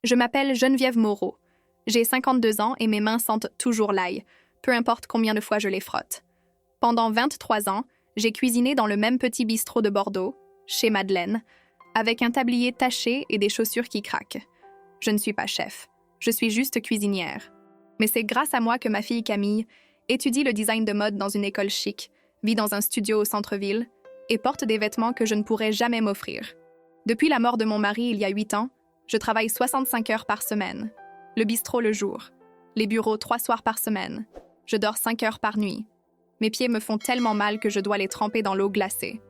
Je m'appelle Geneviève Moreau. J'ai 52 ans et mes mains sentent toujours l'ail, peu importe combien de fois je les frotte. Pendant 23 ans, j'ai cuisiné dans le même petit bistrot de Bordeaux, chez Madeleine, avec un tablier taché et des chaussures qui craquent. Je ne suis pas chef, je suis juste cuisinière. Mais c'est grâce à moi que ma fille Camille étudie le design de mode dans une école chic, vit dans un studio au centre-ville et porte des vêtements que je ne pourrais jamais m'offrir. Depuis la mort de mon mari il y a 8 ans, je travaille 65 heures par semaine. Le bistrot le jour, les bureaux 3 soirs par semaine. Je dors 5 heures par nuit. Mes pieds me font tellement mal que je dois les tremper dans l'eau glacée.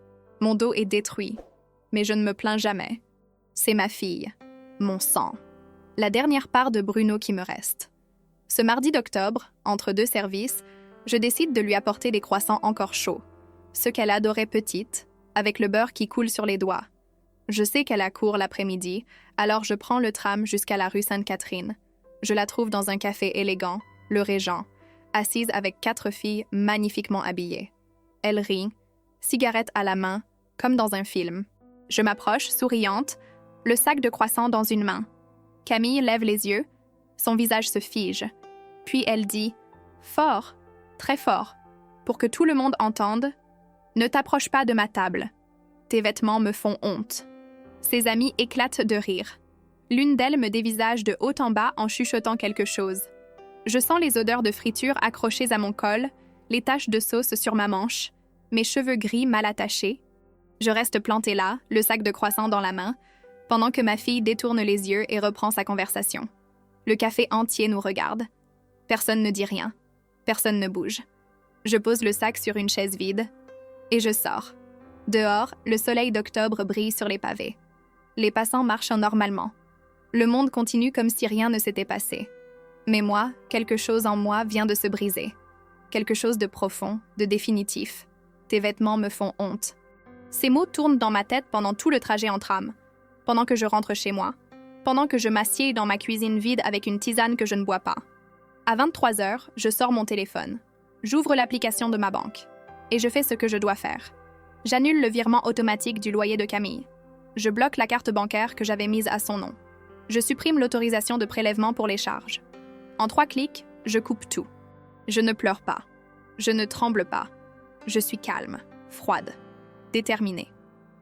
Mon dos est détruit, mais je ne me plains jamais. C'est ma fille, mon sang, la dernière part de Bruno qui me reste. Ce mardi d'octobre, entre 2 services, je décide de lui apporter des croissants encore chauds, ceux qu'elle adorait petites, avec le beurre qui coule sur les doigts. Je sais qu'elle a cours l'après-midi, alors je prends le tram jusqu'à la rue Sainte-Catherine. Je la trouve dans un café élégant, le Régent, assise avec 4 filles magnifiquement habillées. Elle rit, cigarette à la main, comme dans un film. Je m'approche, souriante, le sac de croissants dans une main. Camille lève les yeux, son visage se fige. Puis elle dit, fort, très fort, pour que tout le monde entende, « Ne t'approche pas de ma table. Tes vêtements me font honte. » Ses amies éclatent de rire. L'une d'elles me dévisage de haut en bas en chuchotant quelque chose. Je sens les odeurs de friture accrochées à mon col, les taches de sauce sur ma manche, mes cheveux gris mal attachés. Je reste plantée là, le sac de croissants dans la main, pendant que ma fille détourne les yeux et reprend sa conversation. Le café entier nous regarde. Personne ne dit rien. Personne ne bouge. Je pose le sac sur une chaise vide et je sors. Dehors, le soleil d'octobre brille sur les pavés. Les passants marchent normalement. Le monde continue comme si rien ne s'était passé. Mais moi, quelque chose en moi vient de se briser. Quelque chose de profond, de définitif. Tes vêtements me font honte. Ces mots tournent dans ma tête pendant tout le trajet en tram, pendant que je rentre chez moi, pendant que je m'assieds dans ma cuisine vide avec une tisane que je ne bois pas. À 23 heures, je sors mon téléphone. J'ouvre l'application de ma banque. Et je fais ce que je dois faire. J'annule le virement automatique du loyer de Camille. Je bloque la carte bancaire que j'avais mise à son nom. Je supprime l'autorisation de prélèvement pour les charges. En 3 clics, je coupe tout. Je ne pleure pas. Je ne tremble pas. Je suis calme, froide, déterminée.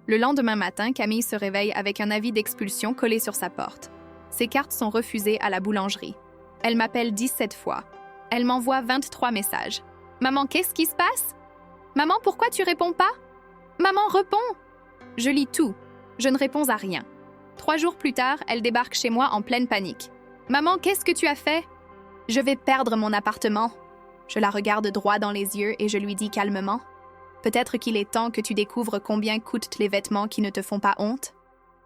Le lendemain matin, Camille se réveille avec un avis d'expulsion collé sur sa porte. Ses cartes sont refusées à la boulangerie. Elle m'appelle 17 fois. Elle m'envoie 23 messages. « Maman, qu'est-ce qui se passe? Maman, pourquoi tu réponds pas? Maman, réponds! » Je lis tout. Je ne réponds à rien. 3 jours plus tard, elle débarque chez moi en pleine panique. « Maman, qu'est-ce que tu as fait? Je vais perdre mon appartement. » Je la regarde droit dans les yeux et je lui dis calmement. « Peut-être qu'il est temps que tu découvres combien coûtent les vêtements qui ne te font pas honte. »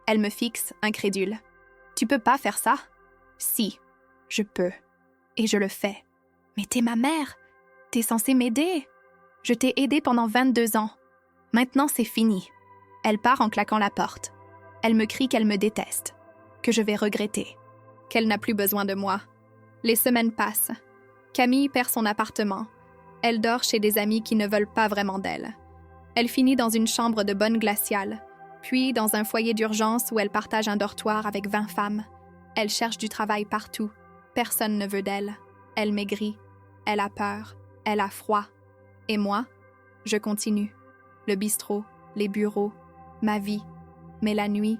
Elle me fixe, incrédule. « Tu peux pas faire ça? » « Si, je peux. Et je le fais. »« Mais t'es ma mère. T'es censée m'aider. Je t'ai aidée pendant 22 ans. Maintenant, c'est fini. » Elle part en claquant la porte. Elle me crie qu'elle me déteste, que je vais regretter, qu'elle n'a plus besoin de moi. Les semaines passent. Camille perd son appartement. Elle dort chez des amis qui ne veulent pas vraiment d'elle. Elle finit dans une chambre de bonne glaciale, puis dans un foyer d'urgence où elle partage un dortoir avec 20 femmes. Elle cherche du travail partout. Personne ne veut d'elle. Elle maigrit. Elle a peur. Elle a froid. Et moi, je continue. Le bistrot, les bureaux, ma vie. Mais la nuit,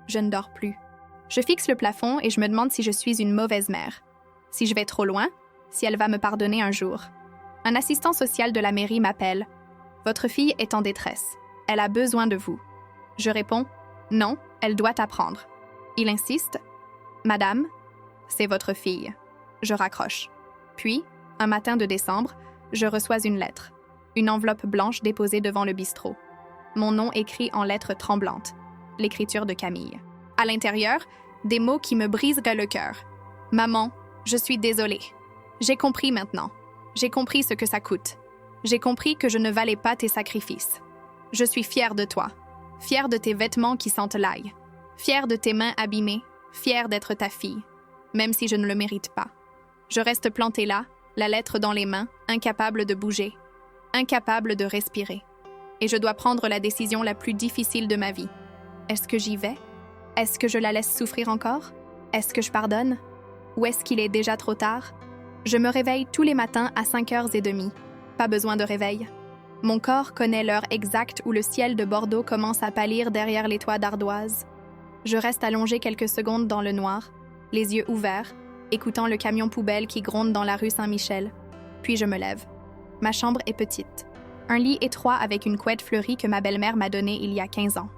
je ne dors plus. Je fixe le plafond et je me demande si je suis une mauvaise mère. Si je vais trop loin, si elle va me pardonner un jour. Un assistant social de la mairie m'appelle. « Votre fille est en détresse. Elle a besoin de vous. » Je réponds « Non, elle doit apprendre. » Il insiste. « Madame, c'est votre fille. » Je raccroche. Puis, un matin de décembre, je reçois une lettre. Une enveloppe blanche déposée devant le bistrot. Mon nom écrit en lettres tremblantes. L'écriture de Camille. À l'intérieur, des mots qui me briseraient le cœur. « Maman, je suis désolée. J'ai compris maintenant. J'ai compris ce que ça coûte. J'ai compris que je ne valais pas tes sacrifices. Je suis fière de toi. Fière de tes vêtements qui sentent l'ail. Fière de tes mains abîmées. Fière d'être ta fille. Même si je ne le mérite pas. Je reste plantée là, la lettre dans les mains, incapable de bouger. Incapable de respirer. Et je dois prendre la décision la plus difficile de ma vie. Est-ce que j'y vais? Est-ce que je la laisse souffrir encore? Est-ce que je pardonne? Ou est-ce qu'il est déjà trop tard? Je me réveille tous les matins à 5h30. Pas besoin de réveil. Mon corps connaît l'heure exacte où le ciel de Bordeaux commence à pâlir derrière les toits d'ardoise. Je reste allongée quelques secondes dans le noir, les yeux ouverts, écoutant le camion poubelle qui gronde dans la rue Saint-Michel. Puis je me lève. Ma chambre est petite. Un lit étroit avec une couette fleurie que ma belle-mère m'a donnée il y a 15 ans.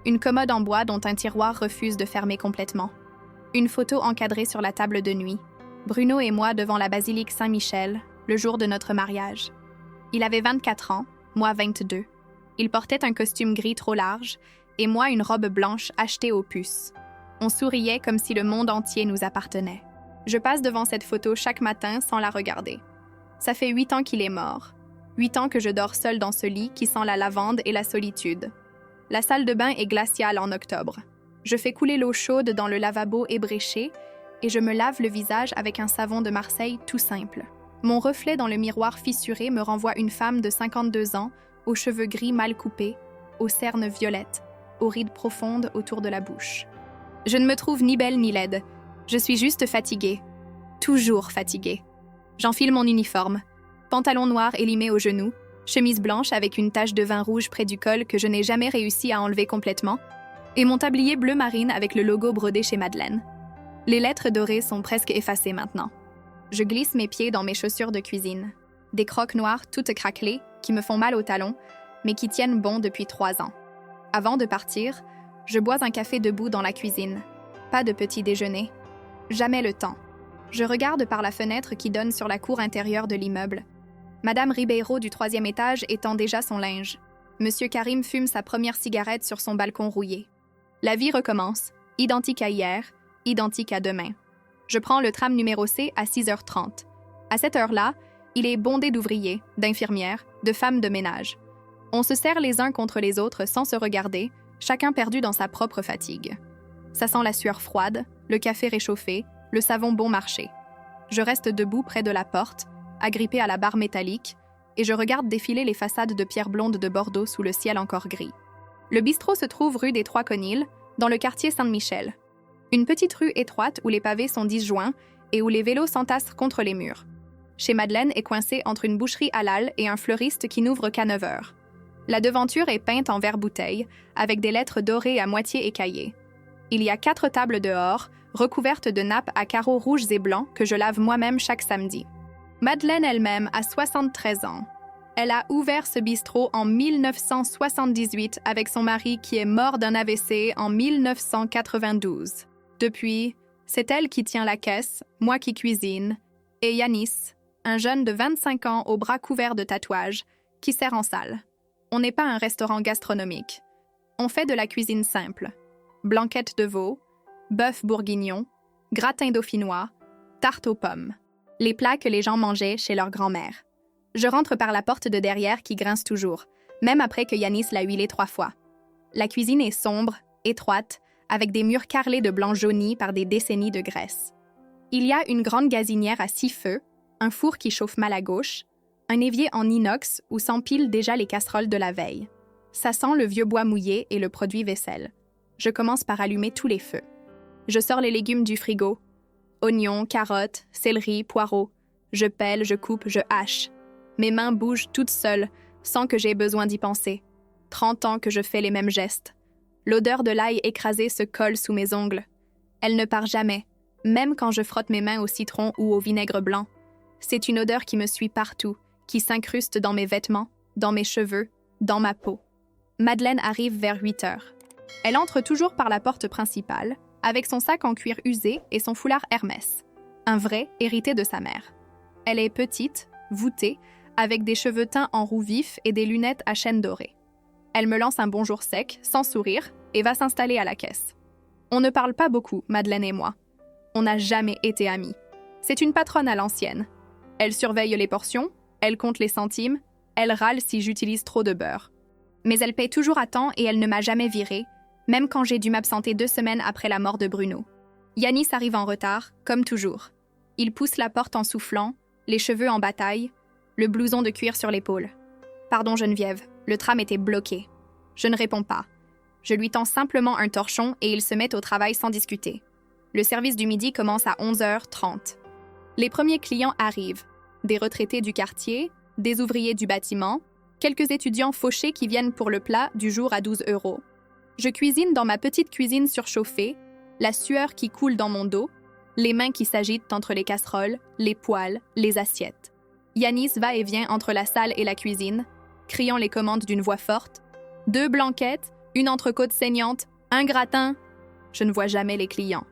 Une commode en bois dont un tiroir refuse de fermer complètement. Une photo encadrée sur la table de nuit. Bruno et moi devant la basilique Saint-Michel, le jour de notre mariage. Il avait 24 ans, moi 22. Il portait un costume gris trop large et moi une robe blanche achetée aux puces. On souriait comme si le monde entier nous appartenait. Je passe devant cette photo chaque matin sans la regarder. Ça fait 8 ans qu'il est mort. 8 ans que je dors seule dans ce lit qui sent la lavande et la solitude. La salle de bain est glaciale en octobre. Je fais couler l'eau chaude dans le lavabo ébréché et je me lave le visage avec un savon de Marseille tout simple. Mon reflet dans le miroir fissuré me renvoie une femme de 52 ans, aux cheveux gris mal coupés, aux cernes violettes, aux rides profondes autour de la bouche. Je ne me trouve ni belle ni laide. Je suis juste fatiguée. Toujours fatiguée. J'enfile mon uniforme. Pantalon noir élimé aux genoux, chemise blanche avec une tache de vin rouge près du col que je n'ai jamais réussi à enlever complètement, et mon tablier bleu marine avec le logo brodé chez Madeleine. Les lettres dorées sont presque effacées maintenant. Je glisse mes pieds dans mes chaussures de cuisine. Des crocs noirs toutes craquelées qui me font mal aux talons, mais qui tiennent bon depuis 3 ans. Avant de partir, je bois un café debout dans la cuisine. Pas de petit déjeuner. Jamais le temps. Je regarde par la fenêtre qui donne sur la cour intérieure de l'immeuble. Madame Ribeiro du 3e étage étend déjà son linge. Monsieur Karim fume sa première cigarette sur son balcon rouillé. La vie recommence, identique à hier, identique à demain. Je prends le tram numéro C à 6h30. À cette heure-là, il est bondé d'ouvriers, d'infirmières, de femmes de ménage. On se serre les uns contre les autres sans se regarder, chacun perdu dans sa propre fatigue. Ça sent la sueur froide, le café réchauffé, le savon bon marché. Je reste debout près de la porte, agrippée à la barre métallique, et je regarde défiler les façades de pierre blonde de Bordeaux sous le ciel encore gris. Le bistrot se trouve rue des Trois-Conils, dans le quartier Saint-Michel. Une petite rue étroite où les pavés sont disjoints et où les vélos s'entassent contre les murs. Chez Madeleine est coincé entre une boucherie halal et un fleuriste qui n'ouvre qu'à 9h. La devanture est peinte en verre-bouteille, avec des lettres dorées à moitié écaillées. Il y a 4 tables dehors, recouvertes de nappes à carreaux rouges et blancs que je lave moi-même chaque samedi. Madeleine elle-même a 73 ans. Elle a ouvert ce bistrot en 1978 avec son mari qui est mort d'un AVC en 1992. Depuis, c'est elle qui tient la caisse, moi qui cuisine, et Yanis, un jeune de 25 ans aux bras couverts de tatouages, qui sert en salle. On n'est pas un restaurant gastronomique. On fait de la cuisine simple. Blanquette de veau, bœuf bourguignon, gratin dauphinois, tarte aux pommes. Les plats que les gens mangeaient chez leur grand-mère. Je rentre par la porte de derrière qui grince toujours, même après que Yanis l'a huilée 3 fois. La cuisine est sombre, étroite, avec des murs carrelés de blanc jauni par des décennies de graisse. Il y a une grande gazinière à 6 feux, un four qui chauffe mal à gauche, un évier en inox où s'empilent déjà les casseroles de la veille. Ça sent le vieux bois mouillé et le produit vaisselle. Je commence par allumer tous les feux. Je sors les légumes du frigo. Oignons, carottes, céleri, poireaux. Je pèle, je coupe, je hache. Mes mains bougent toutes seules, sans que j'aie besoin d'y penser. 30 ans que je fais les mêmes gestes. L'odeur de l'ail écrasé se colle sous mes ongles. Elle ne part jamais, même quand je frotte mes mains au citron ou au vinaigre blanc. C'est une odeur qui me suit partout, qui s'incruste dans mes vêtements, dans mes cheveux, dans ma peau. Madeleine arrive vers 8h. Elle entre toujours par la porte principale, avec son sac en cuir usé et son foulard Hermès. Un vrai hérité de sa mère. Elle est petite, voûtée, avec des cheveux teints en roux vif et des lunettes à chaînes dorées. Elle me lance un bonjour sec, sans sourire, et va s'installer à la caisse. On ne parle pas beaucoup, Madeleine et moi. On n'a jamais été amis. C'est une patronne à l'ancienne. Elle surveille les portions, elle compte les centimes, elle râle si j'utilise trop de beurre. Mais elle paye toujours à temps et elle ne m'a jamais virée, même quand j'ai dû m'absenter 2 semaines après la mort de Bruno. Yanis arrive en retard, comme toujours. Il pousse la porte en soufflant, les cheveux en bataille, le blouson de cuir sur l'épaule. « Pardon Geneviève, le tram était bloqué. » Je ne réponds pas. Je lui tends simplement un torchon et il se met au travail sans discuter. Le service du midi commence à 11h30. Les premiers clients arrivent. Des retraités du quartier, des ouvriers du bâtiment, quelques étudiants fauchés qui viennent pour le plat du jour à 12 €. Je cuisine dans ma petite cuisine surchauffée, la sueur qui coule dans mon dos, les mains qui s'agitent entre les casseroles, les poêles, les assiettes. Yanis va et vient entre la salle et la cuisine, criant les commandes d'une voix forte. 2 blanquettes, une entrecôte saignante, un gratin. Je ne vois jamais les clients.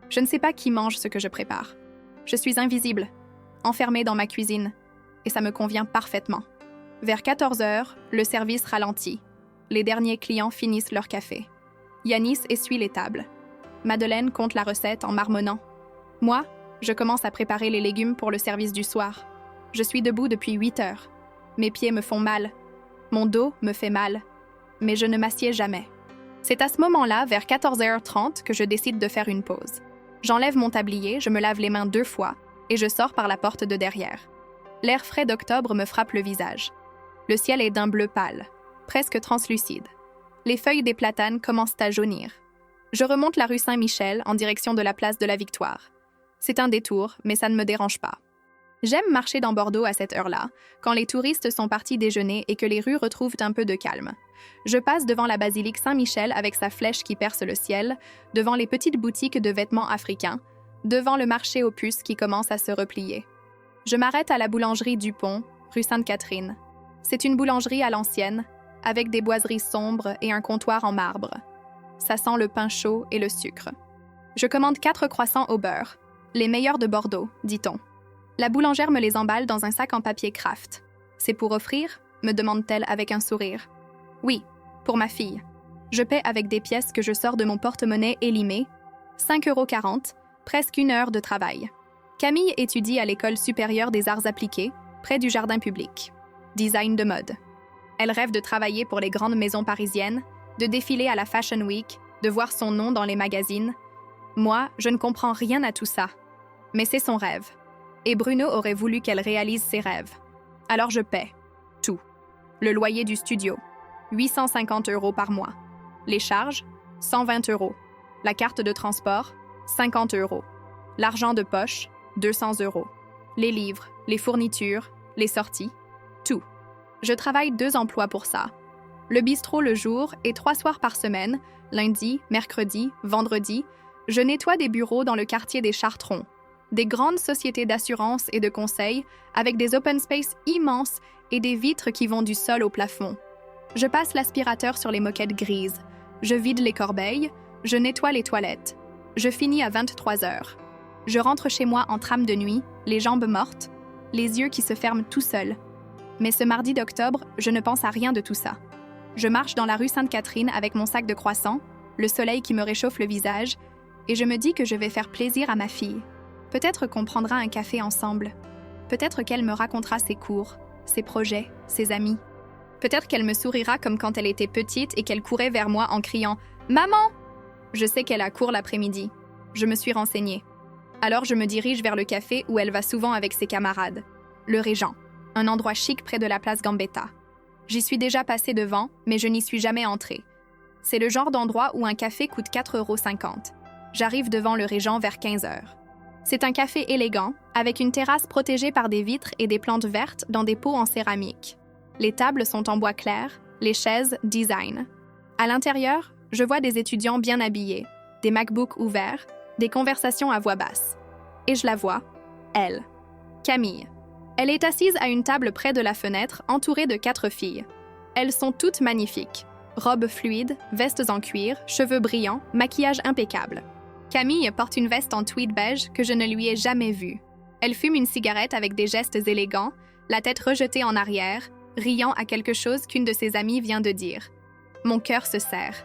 Je ne sais pas qui mange ce que je prépare. Je suis invisible, enfermée dans ma cuisine, et ça me convient parfaitement. Vers 14h, le service ralentit. Les derniers clients finissent leur café. Yanis essuie les tables. Madeleine compte la recette en marmonnant. Moi, je commence à préparer les légumes pour le service du soir. Je suis debout depuis 8 heures. Mes pieds me font mal. Mon dos me fait mal. Mais je ne m'assieds jamais. C'est à ce moment-là, vers 14h30, que je décide de faire une pause. J'enlève mon tablier, je me lave les mains 2 fois et je sors par la porte de derrière. L'air frais d'octobre me frappe le visage. Le ciel est d'un bleu pâle, presque translucide. Les feuilles des platanes commencent à jaunir. Je remonte la rue Saint-Michel en direction de la place de la Victoire. C'est un détour, mais ça ne me dérange pas. J'aime marcher dans Bordeaux à cette heure-là, quand les touristes sont partis déjeuner et que les rues retrouvent un peu de calme. Je passe devant la basilique Saint-Michel avec sa flèche qui perce le ciel, devant les petites boutiques de vêtements africains, devant le marché aux puces qui commence à se replier. Je m'arrête à la boulangerie Dupont, rue Sainte-Catherine. C'est une boulangerie à l'ancienne, avec des boiseries sombres et un comptoir en marbre. Ça sent le pain chaud et le sucre. Je commande 4 croissants au beurre, les meilleurs de Bordeaux, dit-on. La boulangère me les emballe dans un sac en papier Kraft. « C'est pour offrir ?» me demande-t-elle avec un sourire. « Oui, pour ma fille. » Je paie avec des pièces que je sors de mon porte-monnaie élimé. 5,40 €, presque 1 heure de travail. Camille étudie à l'École supérieure des arts appliqués, près du jardin public. Design de mode. Elle rêve de travailler pour les grandes maisons parisiennes, de défiler à la Fashion Week, de voir son nom dans les magazines. Moi, je ne comprends rien à tout ça. Mais c'est son rêve. Et Bruno aurait voulu qu'elle réalise ses rêves. Alors je paie. Tout. Le loyer du studio. 850 € par mois. Les charges. 120 €. La carte de transport. 50 €. L'argent de poche. 200 €. Les livres, les fournitures, les sorties. Tout. Je travaille 2 emplois pour ça. Le bistrot le jour et 3 soirs par semaine, lundi, mercredi, vendredi, je nettoie des bureaux dans le quartier des Chartrons. Des grandes sociétés d'assurance et de conseil avec des open space immenses et des vitres qui vont du sol au plafond. Je passe l'aspirateur sur les moquettes grises. Je vide les corbeilles. Je nettoie les toilettes. Je finis à 23h. Je rentre chez moi en trame de nuit, les jambes mortes, les yeux qui se ferment tout seuls. Mais ce mardi d'octobre, je ne pense à rien de tout ça. Je marche dans la rue Sainte-Catherine avec mon sac de croissants, le soleil qui me réchauffe le visage, et je me dis que je vais faire plaisir à ma fille. Peut-être qu'on prendra un café ensemble. Peut-être qu'elle me racontera ses cours, ses projets, ses amis. Peut-être qu'elle me sourira comme quand elle était petite et qu'elle courait vers moi en criant « Maman !» Je sais qu'elle a cours l'après-midi. Je me suis renseignée. Alors je me dirige vers le café où elle va souvent avec ses camarades. Le Régent, un endroit chic près de la place Gambetta. J'y suis déjà passée devant, mais je n'y suis jamais entrée. C'est le genre d'endroit où un café coûte 4,50 €. J'arrive devant le Régent vers 15h. C'est un café élégant, avec une terrasse protégée par des vitres et des plantes vertes dans des pots en céramique. Les tables sont en bois clair, les chaises design. À l'intérieur, je vois des étudiants bien habillés, des MacBooks ouverts, des conversations à voix basse. Et je la vois, elle, Camille. Elle est assise à une table près de la fenêtre, entourée de 4 filles. Elles sont toutes magnifiques. Robes fluides, vestes en cuir, cheveux brillants, maquillage impeccable. Camille porte une veste en tweed beige que je ne lui ai jamais vue. Elle fume une cigarette avec des gestes élégants, la tête rejetée en arrière, riant à quelque chose qu'une de ses amies vient de dire. Mon cœur se serre.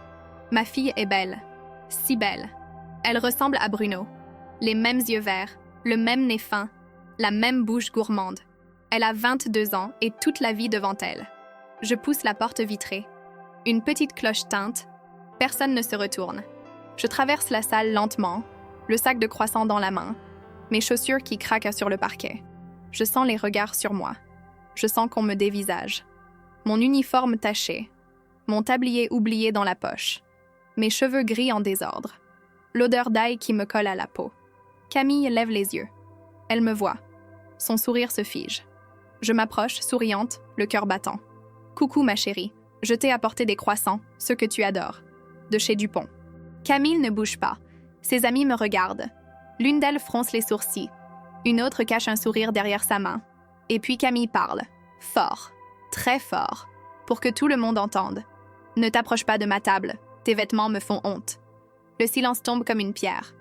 Ma fille est belle. Si belle. Elle ressemble à Bruno. Les mêmes yeux verts, le même nez fin, la même bouche gourmande. Elle a 22 ans et toute la vie devant elle. Je pousse la porte vitrée. Une petite cloche tinte. Personne ne se retourne. Je traverse la salle lentement, le sac de croissants dans la main, mes chaussures qui craquent sur le parquet. Je sens les regards sur moi. Je sens qu'on me dévisage. Mon uniforme taché. Mon tablier oublié dans la poche. Mes cheveux gris en désordre. l'odeur d'ail qui me colle à la peau. Camille lève les yeux. Elle me voit. Son sourire se fige. Je m'approche, souriante, le cœur battant. « Coucou ma chérie, je t'ai apporté des croissants, ceux que tu adores. De chez Dupont. » Camille ne bouge pas. Ses amies me regardent. L'une d'elles fronce les sourcils. Une autre cache un sourire derrière sa main. Et puis Camille parle. Fort. Très fort. Pour que tout le monde entende. « Ne t'approche pas de ma table. Tes vêtements me font honte. » Le silence tombe comme une pierre.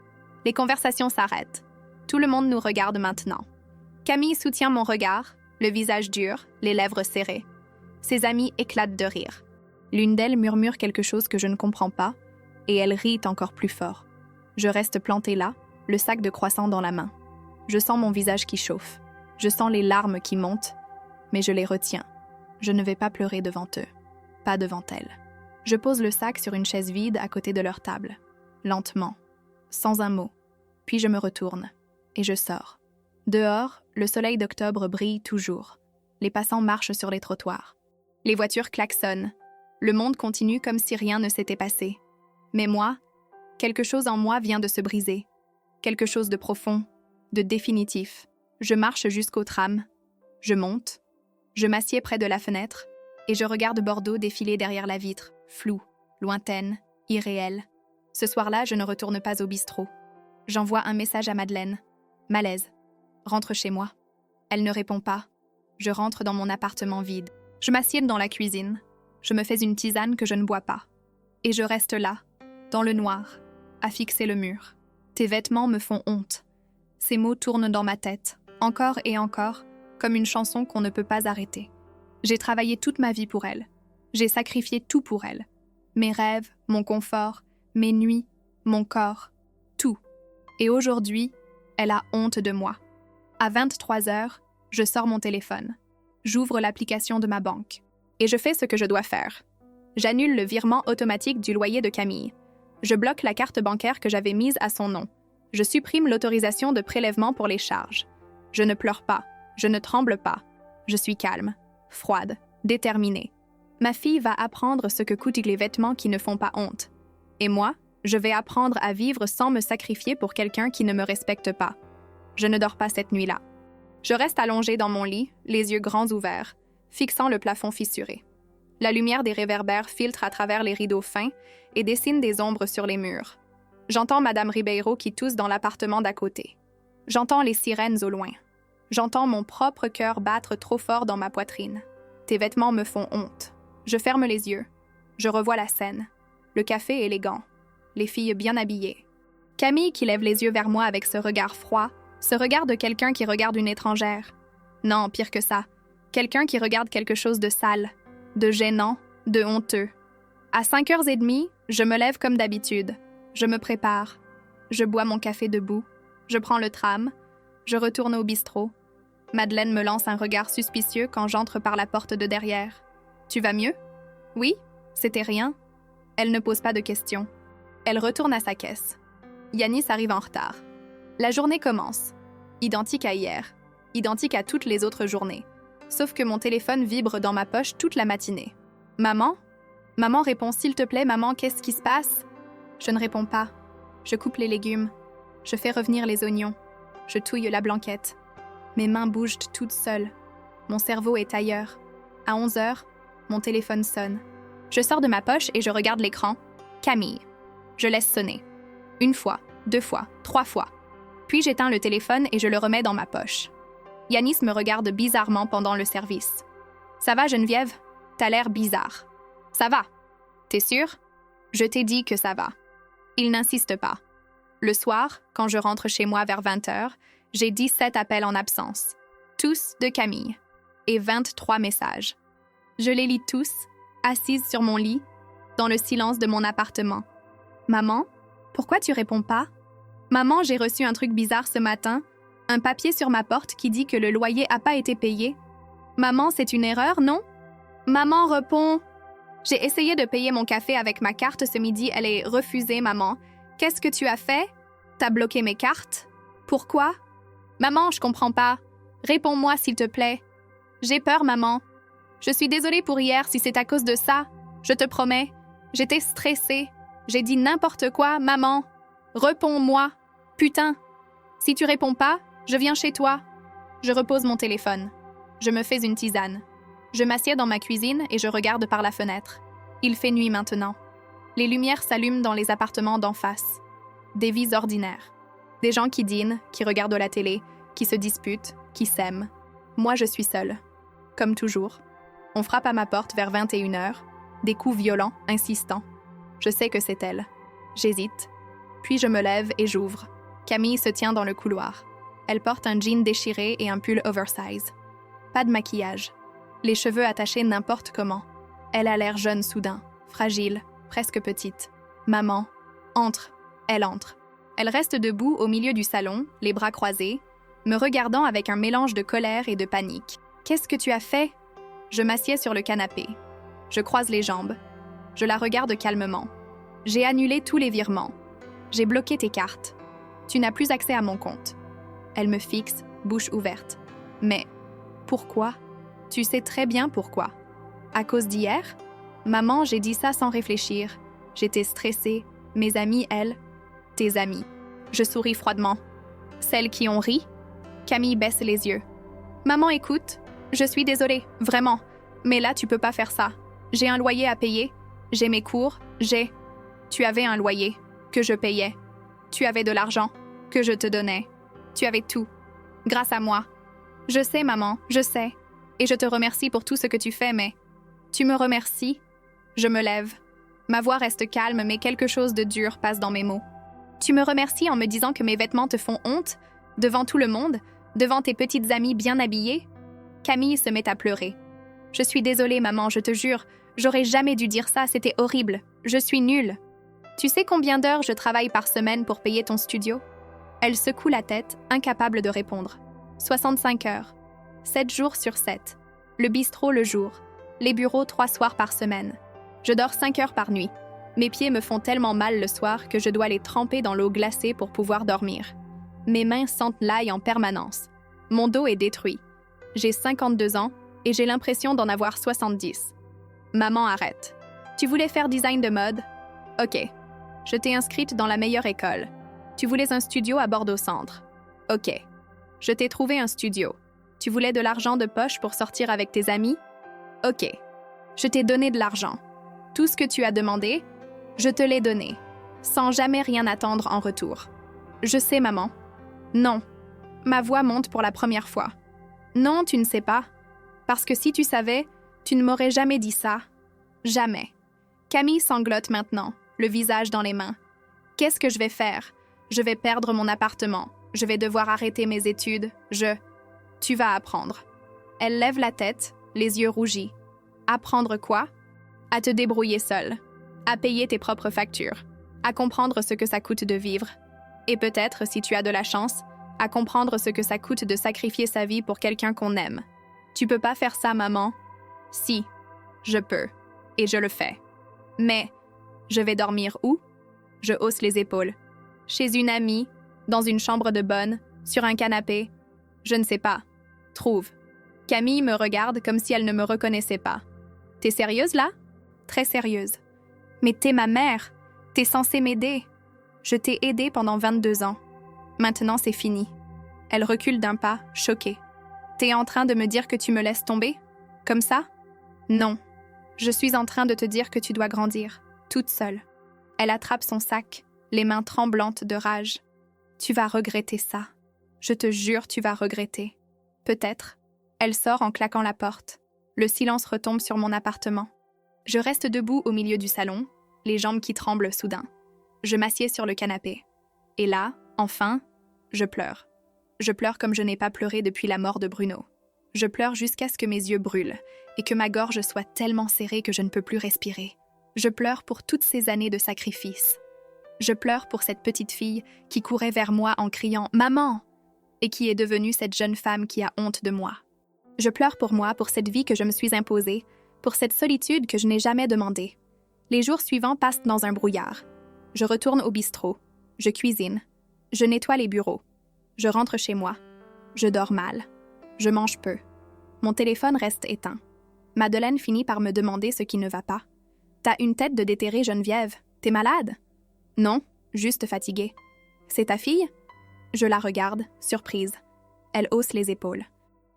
Les conversations s'arrêtent. Tout le monde nous regarde maintenant. Camille soutient mon regard, le visage dur, les lèvres serrées. Ses amies éclatent de rire. L'une d'elles murmure quelque chose que je ne comprends pas, et elle rit encore plus fort. Je reste plantée là, le sac de croissants dans la main. Je sens mon visage qui chauffe. Je sens les larmes qui montent, mais je les retiens. Je ne vais pas pleurer devant eux. Pas devant elles. Je pose le sac sur une chaise vide à côté de leur table. Lentement, sans un mot. Puis je me retourne, et je sors. Dehors, le soleil d'octobre brille toujours. Les passants marchent sur les trottoirs. Les voitures klaxonnent. Le monde continue comme si rien ne s'était passé. Mais moi, quelque chose en moi vient de se briser. Quelque chose de profond, de définitif. Je marche jusqu'au tram. Je monte. Je m'assieds près de la fenêtre et je regarde Bordeaux défiler derrière la vitre, floue, lointaine, irréelle. Ce soir-là, je ne retourne pas au bistrot. J'envoie un message à Madeleine. Malaise. Rentre chez moi. Elle ne répond pas. Je rentre dans mon appartement vide. Je m'assieds dans la cuisine. Je me fais une tisane que je ne bois pas. Et je reste là, dans le noir, à fixer le mur. Tes vêtements me font honte. Ces mots tournent dans ma tête, encore et encore, comme une chanson qu'on ne peut pas arrêter. J'ai travaillé toute ma vie pour elle. J'ai sacrifié tout pour elle. Mes rêves, mon confort, mes nuits, mon corps, tout. Et aujourd'hui, elle a honte de moi. À 23h, je sors mon téléphone. J'ouvre l'application de ma banque. Et je fais ce que je dois faire. J'annule le virement automatique du loyer de Camille. Je bloque la carte bancaire que j'avais mise à son nom. Je supprime l'autorisation de prélèvement pour les charges. Je ne pleure pas. Je ne tremble pas. Je suis calme, froide, déterminée. Ma fille va apprendre ce que coûtent les vêtements qui ne font pas honte. Et moi, je vais apprendre à vivre sans me sacrifier pour quelqu'un qui ne me respecte pas. Je ne dors pas cette nuit-là. Je reste allongée dans mon lit, les yeux grands ouverts, fixant le plafond fissuré. La lumière des réverbères filtre à travers les rideaux fins et dessine des ombres sur les murs. J'entends Madame Ribeiro qui tousse dans l'appartement d'à côté. J'entends les sirènes au loin. J'entends mon propre cœur battre trop fort dans ma poitrine. Tes vêtements me font honte. Je ferme les yeux. Je revois la scène. Le café élégant. Les filles bien habillées. Camille qui lève les yeux vers moi avec ce regard froid, ce regard de quelqu'un qui regarde une étrangère. Non, pire que ça. Quelqu'un qui regarde quelque chose de sale, de gênant, de honteux. À 5h30, je me lève comme d'habitude. Je me prépare. Je bois mon café debout. Je prends le tram. Je retourne au bistrot. Madeleine me lance un regard suspicieux quand j'entre par la porte de derrière. « Tu vas mieux? » « Oui, c'était rien. » Elle ne pose pas de questions. Elle retourne à sa caisse. Yanis arrive en retard. La journée commence. Identique à hier. Identique à toutes les autres journées. Sauf que mon téléphone vibre dans ma poche toute la matinée. « Maman ?» Maman répond « S'il te plaît, maman, qu'est-ce qui se passe ?» Je ne réponds pas. Je coupe les légumes. Je fais revenir les oignons. Je touille la blanquette. Mes mains bougent toutes seules. Mon cerveau est ailleurs. À 11h, mon téléphone sonne. Je sors de ma poche et je regarde l'écran. Camille. Je laisse sonner. 1 fois, 2 fois, 3 fois. Puis j'éteins le téléphone et je le remets dans ma poche. Yanis me regarde bizarrement pendant le service. « Ça va, Geneviève? T'as l'air bizarre. »« Ça va. T'es sûre? » ?»« Je t'ai dit que ça va. » Il n'insiste pas. Le soir, quand je rentre chez moi vers 20h, j'ai 17 appels en absence. Tous de Camille. Et 23 messages. Je les lis tous, assise sur mon lit, dans le silence de mon appartement. « Maman, pourquoi tu réponds pas? »« Maman, j'ai reçu un truc bizarre ce matin. Un papier sur ma porte qui dit que le loyer n'a pas été payé. Maman, c'est une erreur, non? » Maman répond. J'ai essayé de payer mon café avec ma carte ce midi, elle est refusée, maman. Qu'est-ce que tu as fait? T'as bloqué mes cartes? Pourquoi? Maman, je comprends pas. Réponds-moi, s'il te plaît. J'ai peur, maman. Je suis désolée pour hier si c'est à cause de ça. Je te promets. J'étais stressée. J'ai dit n'importe quoi, maman. Réponds-moi. Putain. Si tu réponds pas, je viens chez toi. Je repose mon téléphone. Je me fais une tisane. Je m'assieds dans ma cuisine et je regarde par la fenêtre. Il fait nuit maintenant. Les lumières s'allument dans les appartements d'en face. Des vies ordinaires. Des gens qui dînent, qui regardent la télé, qui se disputent, qui s'aiment. Moi, je suis seule. Comme toujours. On frappe à ma porte vers 21h. Des coups violents, insistants. Je sais que c'est elle. J'hésite. Puis je me lève et j'ouvre. Camille se tient dans le couloir. Elle porte un jean déchiré et un pull oversize. Pas de maquillage. Les cheveux attachés n'importe comment. Elle a l'air jeune soudain, fragile, presque petite. Maman, entre. Elle entre. Elle reste debout au milieu du salon, les bras croisés, me regardant avec un mélange de colère et de panique. « Qu'est-ce que tu as fait ?» Je m'assieds sur le canapé. Je croise les jambes. Je la regarde calmement. J'ai annulé tous les virements. J'ai bloqué tes cartes. Tu n'as plus accès à mon compte. Elle me fixe, bouche ouverte. Mais pourquoi? Tu sais très bien pourquoi. À cause d'hier? Maman, j'ai dit ça sans réfléchir. J'étais stressée. Mes amis, elles. Tes amis. Je souris froidement. Celles qui ont ri? Camille baisse les yeux. Maman, écoute. Je suis désolée, vraiment. Mais là, tu peux pas faire ça. J'ai un loyer à payer. J'ai mes cours. Tu avais un loyer que je payais. Tu avais de l'argent que je te donnais. Tu avais tout. Grâce à moi. Je sais, maman, je sais. Et je te remercie pour tout ce que tu fais, mais... Tu me remercies? Je me lève. Ma voix reste calme, mais quelque chose de dur passe dans mes mots. Tu me remercies en me disant que mes vêtements te font honte, devant tout le monde, devant tes petites amies bien habillées? Camille se met à pleurer. Je suis désolée, maman, je te jure. J'aurais jamais dû dire ça, c'était horrible. Je suis nulle. Tu sais combien d'heures je travaille par semaine pour payer ton studio? Elle secoue la tête, incapable de répondre. 65 heures. 7 jours sur 7. Le bistrot le jour. Les bureaux 3 soirs par semaine. Je dors 5 heures par nuit. Mes pieds me font tellement mal le soir que je dois les tremper dans l'eau glacée pour pouvoir dormir. Mes mains sentent l'ail en permanence. Mon dos est détruit. J'ai 52 ans et j'ai l'impression d'en avoir 70. Maman, arrête. Tu voulais faire design de mode? Ok. Je t'ai inscrite dans la meilleure école. Tu voulais un studio à Bordeaux-Centre. Ok. Je t'ai trouvé un studio. Tu voulais de l'argent de poche pour sortir avec tes amis? Ok. Je t'ai donné de l'argent. Tout ce que tu as demandé, je te l'ai donné, sans jamais rien attendre en retour. Je sais, maman. Non. Ma voix monte pour la première fois. Non, tu ne sais pas. Parce que si tu savais, tu ne m'aurais jamais dit ça. Jamais. Camille sanglote maintenant, le visage dans les mains. Qu'est-ce que je vais faire? Je vais perdre mon appartement. Je vais devoir arrêter mes études. Tu vas apprendre. Elle lève la tête, les yeux rougis. Apprendre quoi? À te débrouiller seule. À payer tes propres factures. À comprendre ce que ça coûte de vivre. Et peut-être, si tu as de la chance, à comprendre ce que ça coûte de sacrifier sa vie pour quelqu'un qu'on aime. Tu peux pas faire ça, maman? Si, je peux. Et je le fais. Mais, je vais dormir où? Je hausse les épaules. Chez une amie, dans une chambre de bonne, sur un canapé. Je ne sais pas. Trouve. Camille me regarde comme si elle ne me reconnaissait pas. T'es sérieuse, là? Très sérieuse. Mais t'es ma mère. T'es censée m'aider. Je t'ai aidée pendant 22 ans. Maintenant, c'est fini. Elle recule d'un pas, choquée. T'es en train de me dire que tu me laisses tomber? Comme ça? Non. Je suis en train de te dire que tu dois grandir, toute seule. Elle attrape son sac, les mains tremblantes de rage. Tu vas regretter ça. Je te jure, tu vas regretter. Peut-être. Elle sort en claquant la porte. Le silence retombe sur mon appartement. Je reste debout au milieu du salon, les jambes qui tremblent soudain. Je m'assieds sur le canapé. Et là, enfin, je pleure. Je pleure comme je n'ai pas pleuré depuis la mort de Bruno. Je pleure jusqu'à ce que mes yeux brûlent et que ma gorge soit tellement serrée que je ne peux plus respirer. Je pleure pour toutes ces années de sacrifice. Je pleure pour cette petite fille qui courait vers moi en criant « Maman !» et qui est devenue cette jeune femme qui a honte de moi. Je pleure pour moi, pour cette vie que je me suis imposée, pour cette solitude que je n'ai jamais demandée. Les jours suivants passent dans un brouillard. Je retourne au bistrot. Je cuisine. Je nettoie les bureaux. Je rentre chez moi. Je dors mal. Je mange peu. Mon téléphone reste éteint. Madeleine finit par me demander ce qui ne va pas. « T'as une tête de déterré, Geneviève. T'es malade? » « Non, juste fatiguée. C'est ta fille? Je la regarde, surprise. Elle hausse les épaules.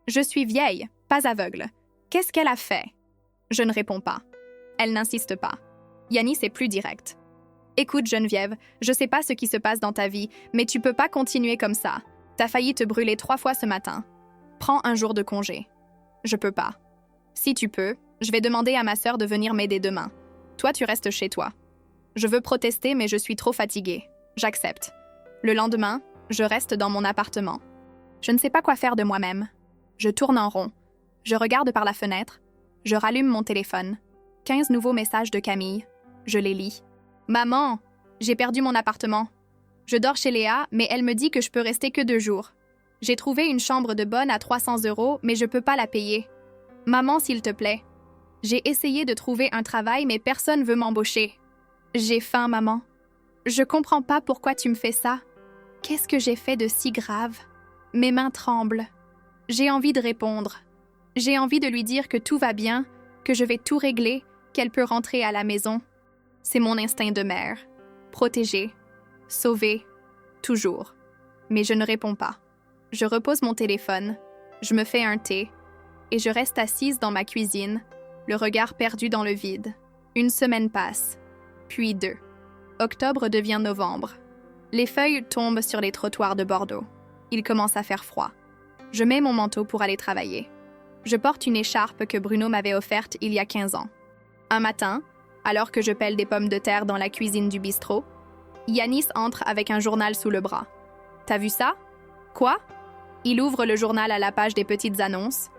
Je suis vieille, pas aveugle. Qu'est-ce qu'elle a fait? Je ne réponds pas. Elle n'insiste pas. Yanis est plus direct. Écoute, Geneviève, je sais pas ce qui se passe dans ta vie, mais tu peux pas continuer comme ça. T'as failli te brûler 3 fois ce matin. Prends un jour de congé. Je peux pas. Si tu peux, je vais demander à ma sœur de venir m'aider demain. Toi, tu restes chez toi. Je veux protester, mais je suis trop fatiguée. J'accepte. Le lendemain, je reste dans mon appartement. Je ne sais pas quoi faire de moi-même. Je tourne en rond. Je regarde par la fenêtre. Je rallume mon téléphone. 15 nouveaux messages de Camille. Je les lis. Maman, j'ai perdu mon appartement. Je dors chez Léa, mais elle me dit que je peux rester que 2 jours. J'ai trouvé une chambre de bonne à 300 €, mais je peux pas la payer. Maman, s'il te plaît. J'ai essayé de trouver un travail, mais personne veut m'embaucher. J'ai faim, maman. Je comprends pas pourquoi tu me fais ça. Qu'est-ce que j'ai fait de si grave? Mes mains tremblent. J'ai envie de répondre. J'ai envie de lui dire que tout va bien, que je vais tout régler, qu'elle peut rentrer à la maison. C'est mon instinct de mère. Protéger. Sauver. Toujours. Mais je ne réponds pas. Je repose mon téléphone. Je me fais un thé. Et je reste assise dans ma cuisine, le regard perdu dans le vide. 1 semaine passe. Puis 2. Octobre devient novembre. Les feuilles tombent sur les trottoirs de Bordeaux. Il commence à faire froid. Je mets mon manteau pour aller travailler. Je porte une écharpe que Bruno m'avait offerte il y a 15 ans. Un matin, alors que je pèle des pommes de terre dans la cuisine du bistrot, Yanis entre avec un journal sous le bras. « T'as vu ça? » « Quoi? » Il ouvre le journal à la page des petites annonces.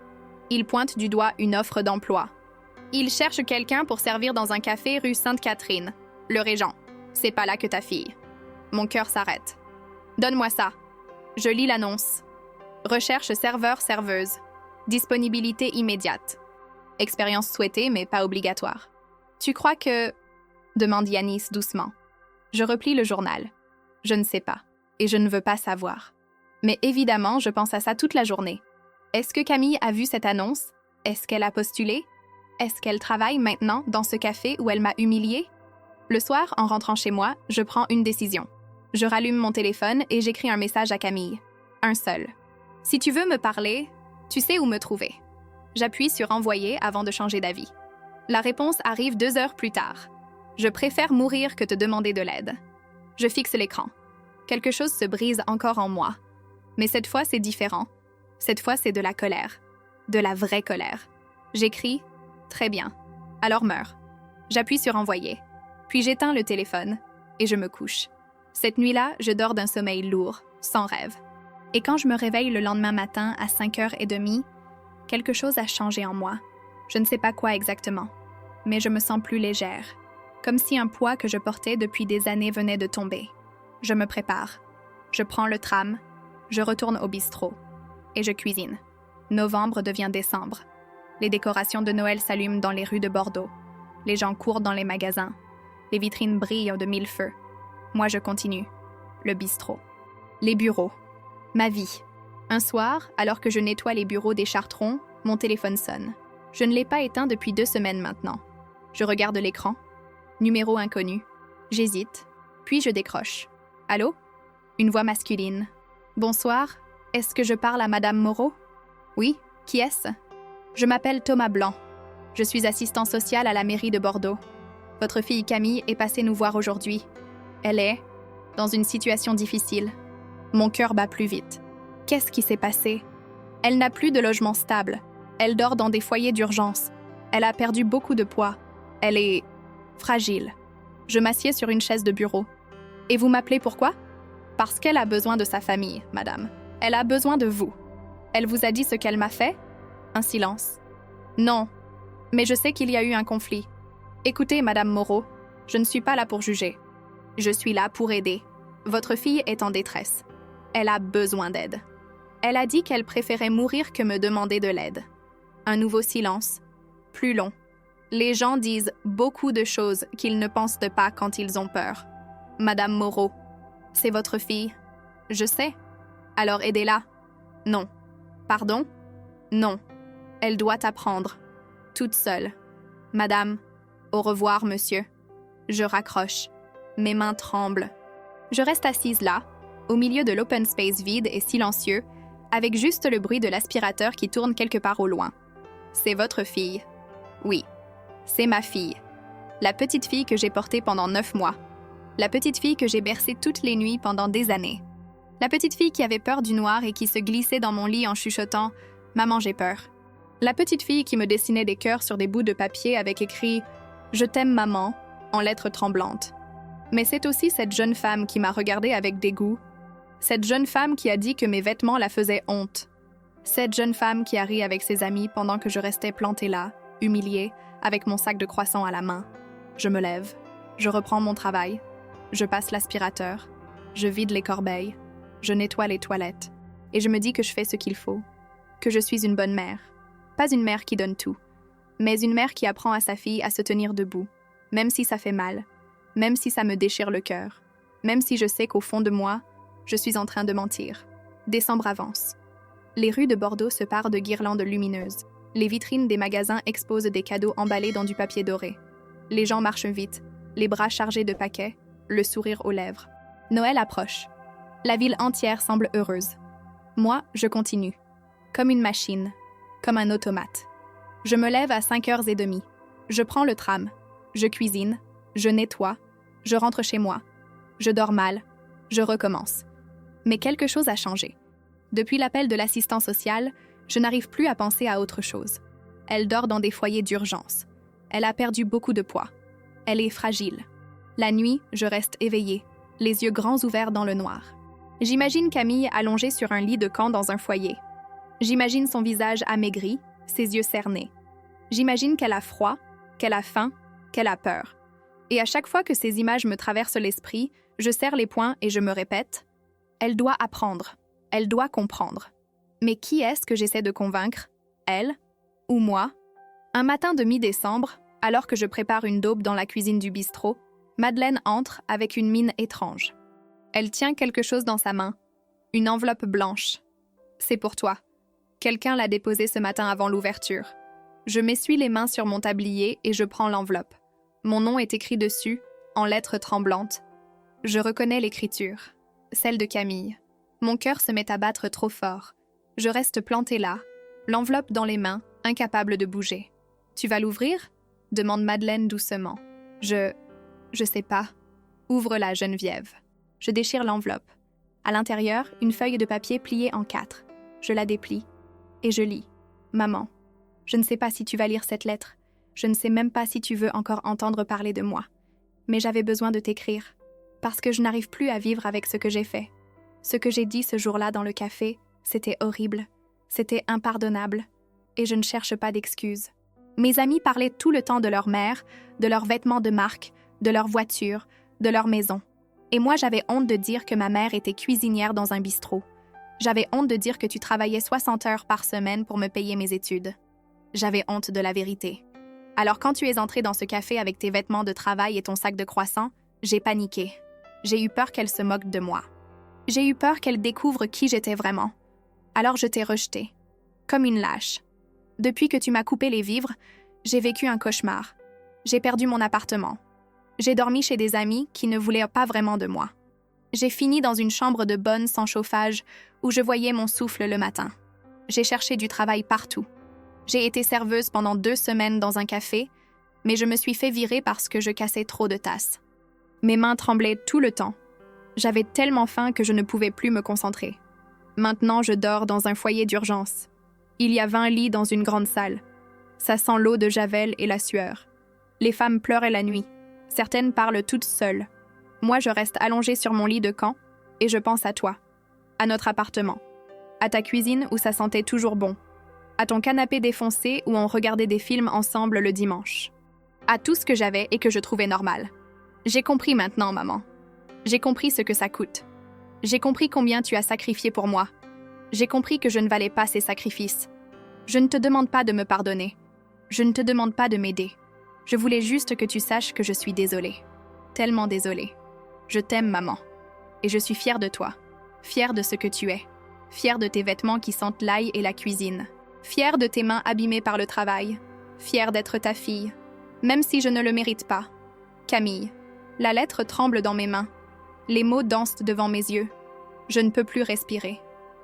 Il pointe du doigt une offre d'emploi. Il cherche quelqu'un pour servir dans un café rue Sainte-Catherine. Le Régent. C'est pas là que ta fille. Mon cœur s'arrête. Donne-moi ça. Je lis l'annonce. Recherche serveur-serveuse. Disponibilité immédiate. Expérience souhaitée, mais pas obligatoire. Tu crois que... demande Yanis doucement. Je replie le journal. Je ne sais pas. Et je ne veux pas savoir. Mais évidemment, je pense à ça toute la journée. Est-ce que Camille a vu cette annonce? Est-ce qu'elle a postulé? Est-ce qu'elle travaille maintenant dans ce café où elle m'a humiliée? Le soir, en rentrant chez moi, je prends une décision. Je rallume mon téléphone et j'écris un message à Camille. Un seul. Si tu veux me parler, tu sais où me trouver. J'appuie sur envoyer avant de changer d'avis. La réponse arrive 2 heures plus tard. Je préfère mourir que te demander de l'aide. Je fixe l'écran. Quelque chose se brise encore en moi. Mais cette fois, c'est différent. Cette fois, c'est de la colère. De la vraie colère. J'écris « Très bien. Alors meurs ». J'appuie sur « Envoyer ». Puis j'éteins le téléphone et je me couche. Cette nuit-là, je dors d'un sommeil lourd, sans rêve. Et quand je me réveille le lendemain matin à 5h30, quelque chose a changé en moi. Je ne sais pas quoi exactement. Mais je me sens plus légère. Comme si un poids que je portais depuis des années venait de tomber. Je me prépare. Je prends le tram. Je retourne au bistrot. Et je cuisine. Novembre devient décembre. Les décorations de Noël s'allument dans les rues de Bordeaux. Les gens courent dans les magasins. Les vitrines brillent de 1000 feux. Moi, je continue. Le bistrot. Les bureaux. Ma vie. Un soir, alors que je nettoie les bureaux des Chartrons, mon téléphone sonne. Je ne l'ai pas éteint depuis 2 semaines maintenant. Je regarde l'écran. Numéro inconnu. J'hésite. Puis je décroche. Allô? Une voix masculine. Bonsoir. Est-ce que je parle à Madame Moreau? Oui. Qui est-ce? Je m'appelle Thomas Blanc. Je suis assistant social à la mairie de Bordeaux. Votre fille Camille est passée nous voir aujourd'hui. Elle est dans une situation difficile. Mon cœur bat plus vite. Qu'est-ce qui s'est passé? Elle n'a plus de logement stable. Elle dort dans des foyers d'urgence. Elle a perdu beaucoup de poids. Elle est fragile. Je m'assieds sur une chaise de bureau. Et vous m'appelez pourquoi? Parce qu'elle a besoin de sa famille, madame. Elle a besoin de vous. Elle vous a dit ce qu'elle m'a fait? Un silence. Non, mais je sais qu'il y a eu un conflit. Écoutez, madame Moreau, je ne suis pas là pour juger. Je suis là pour aider. Votre fille est en détresse. Elle a besoin d'aide. Elle a dit qu'elle préférait mourir que me demander de l'aide. Un nouveau silence, plus long. Les gens disent beaucoup de choses qu'ils ne pensent pas quand ils ont peur. Madame Moreau, c'est votre fille. Je sais. Alors aidez-la. Non. Pardon? Non. Elle doit apprendre. Toute seule. Madame, au revoir, monsieur. Je raccroche. Mes mains tremblent. Je reste assise là, au milieu de l'open space vide et silencieux, avec juste le bruit de l'aspirateur qui tourne quelque part au loin. C'est votre fille. Oui, c'est ma fille. La petite fille que j'ai portée pendant 9 mois. La petite fille que j'ai bercée toutes les nuits pendant des années. La petite fille qui avait peur du noir et qui se glissait dans mon lit en chuchotant « Maman, j'ai peur ». La petite fille qui me dessinait des cœurs sur des bouts de papier avec écrit « Je t'aime, maman » en lettres tremblantes. Mais c'est aussi cette jeune femme qui m'a regardée avec dégoût. Cette jeune femme qui a dit que mes vêtements la faisaient honte. Cette jeune femme qui a ri avec ses amis pendant que je restais plantée là, humiliée, avec mon sac de croissants à la main. Je me lève, je reprends mon travail, je passe l'aspirateur, je vide les corbeilles, je nettoie les toilettes, et je me dis que je fais ce qu'il faut, que je suis une bonne mère. Pas une mère qui donne tout, mais une mère qui apprend à sa fille à se tenir debout, même si ça fait mal, même si ça me déchire le cœur, même si je sais qu'au fond de moi, je suis en train de mentir. Décembre avance. Les rues de Bordeaux se parent de guirlandes lumineuses. Les vitrines des magasins exposent des cadeaux emballés dans du papier doré. Les gens marchent vite, les bras chargés de paquets, le sourire aux lèvres. Noël approche. La ville entière semble heureuse. Moi, je continue. Comme une machine, comme un automate. Je me lève à 5h30. Je prends le tram. Je cuisine. Je nettoie. Je rentre chez moi. Je dors mal. Je recommence. Mais quelque chose a changé. Depuis l'appel de l'assistant social, je n'arrive plus à penser à autre chose. Elle dort dans des foyers d'urgence. Elle a perdu beaucoup de poids. Elle est fragile. La nuit, je reste éveillée, les yeux grands ouverts dans le noir. J'imagine Camille allongée sur un lit de camp dans un foyer. J'imagine son visage amaigri, ses yeux cernés. J'imagine qu'elle a froid, qu'elle a faim, qu'elle a peur. Et à chaque fois que ces images me traversent l'esprit, je serre les poings et je me répète « Elle doit apprendre, elle doit comprendre ». Mais qui est-ce que j'essaie de convaincre? Elle? Ou moi? Un matin de mi-décembre, alors que je prépare une daube dans la cuisine du bistrot, Madeleine entre avec une mine étrange. Elle tient quelque chose dans sa main, une enveloppe blanche. C'est pour toi. Quelqu'un l'a déposée ce matin avant l'ouverture. Je m'essuie les mains sur mon tablier et je prends l'enveloppe. Mon nom est écrit dessus, en lettres tremblantes. Je reconnais l'écriture, celle de Camille. Mon cœur se met à battre trop fort. Je reste plantée là, l'enveloppe dans les mains, incapable de bouger. « Tu vas l'ouvrir » demande Madeleine doucement. Je sais pas. Ouvre-la, Geneviève. Je déchire l'enveloppe. À l'intérieur, une feuille de papier pliée en 4. Je la déplie. Et je lis. « Maman, je ne sais pas si tu vas lire cette lettre. Je ne sais même pas si tu veux encore entendre parler de moi. Mais j'avais besoin de t'écrire. Parce que je n'arrive plus à vivre avec ce que j'ai fait. Ce que j'ai dit ce jour-là dans le café, c'était horrible. C'était impardonnable. Et je ne cherche pas d'excuses. Mes amis parlaient tout le temps de leur mère, de leurs vêtements de marque, de leur voiture, de leur maison. Et moi, j'avais honte de dire que ma mère était cuisinière dans un bistrot. J'avais honte de dire que tu travaillais 60 heures par semaine pour me payer mes études. J'avais honte de la vérité. Alors quand tu es entrée dans ce café avec tes vêtements de travail et ton sac de croissants, j'ai paniqué. J'ai eu peur qu'elle se moque de moi. J'ai eu peur qu'elle découvre qui j'étais vraiment. Alors je t'ai rejetée, comme une lâche. Depuis que tu m'as coupé les vivres, j'ai vécu un cauchemar. J'ai perdu mon appartement. J'ai dormi chez des amis qui ne voulaient pas vraiment de moi. J'ai fini dans une chambre de bonne sans chauffage où je voyais mon souffle le matin. J'ai cherché du travail partout. J'ai été serveuse pendant 2 semaines dans un café, mais je me suis fait virer parce que je cassais trop de tasses. Mes mains tremblaient tout le temps. J'avais tellement faim que je ne pouvais plus me concentrer. Maintenant, je dors dans un foyer d'urgence. Il y a 20 lits dans une grande salle. Ça sent l'eau de Javel et la sueur. Les femmes pleuraient la nuit. Certaines parlent toutes seules. Moi, je reste allongée sur mon lit de camp et je pense à toi, à notre appartement, à ta cuisine où ça sentait toujours bon, à ton canapé défoncé où on regardait des films ensemble le dimanche, à tout ce que j'avais et que je trouvais normal. J'ai compris maintenant, maman. J'ai compris ce que ça coûte. J'ai compris combien tu as sacrifié pour moi. J'ai compris que je ne valais pas ces sacrifices. Je ne te demande pas de me pardonner. Je ne te demande pas de m'aider. Je voulais juste que tu saches que je suis désolée. Tellement désolée. Je t'aime, maman. Et je suis fière de toi. Fière de ce que tu es. Fière de tes vêtements qui sentent l'ail et la cuisine. Fière de tes mains abîmées par le travail. Fière d'être ta fille. Même si je ne le mérite pas. Camille. La lettre tremble dans mes mains. Les mots dansent devant mes yeux. Je ne peux plus respirer.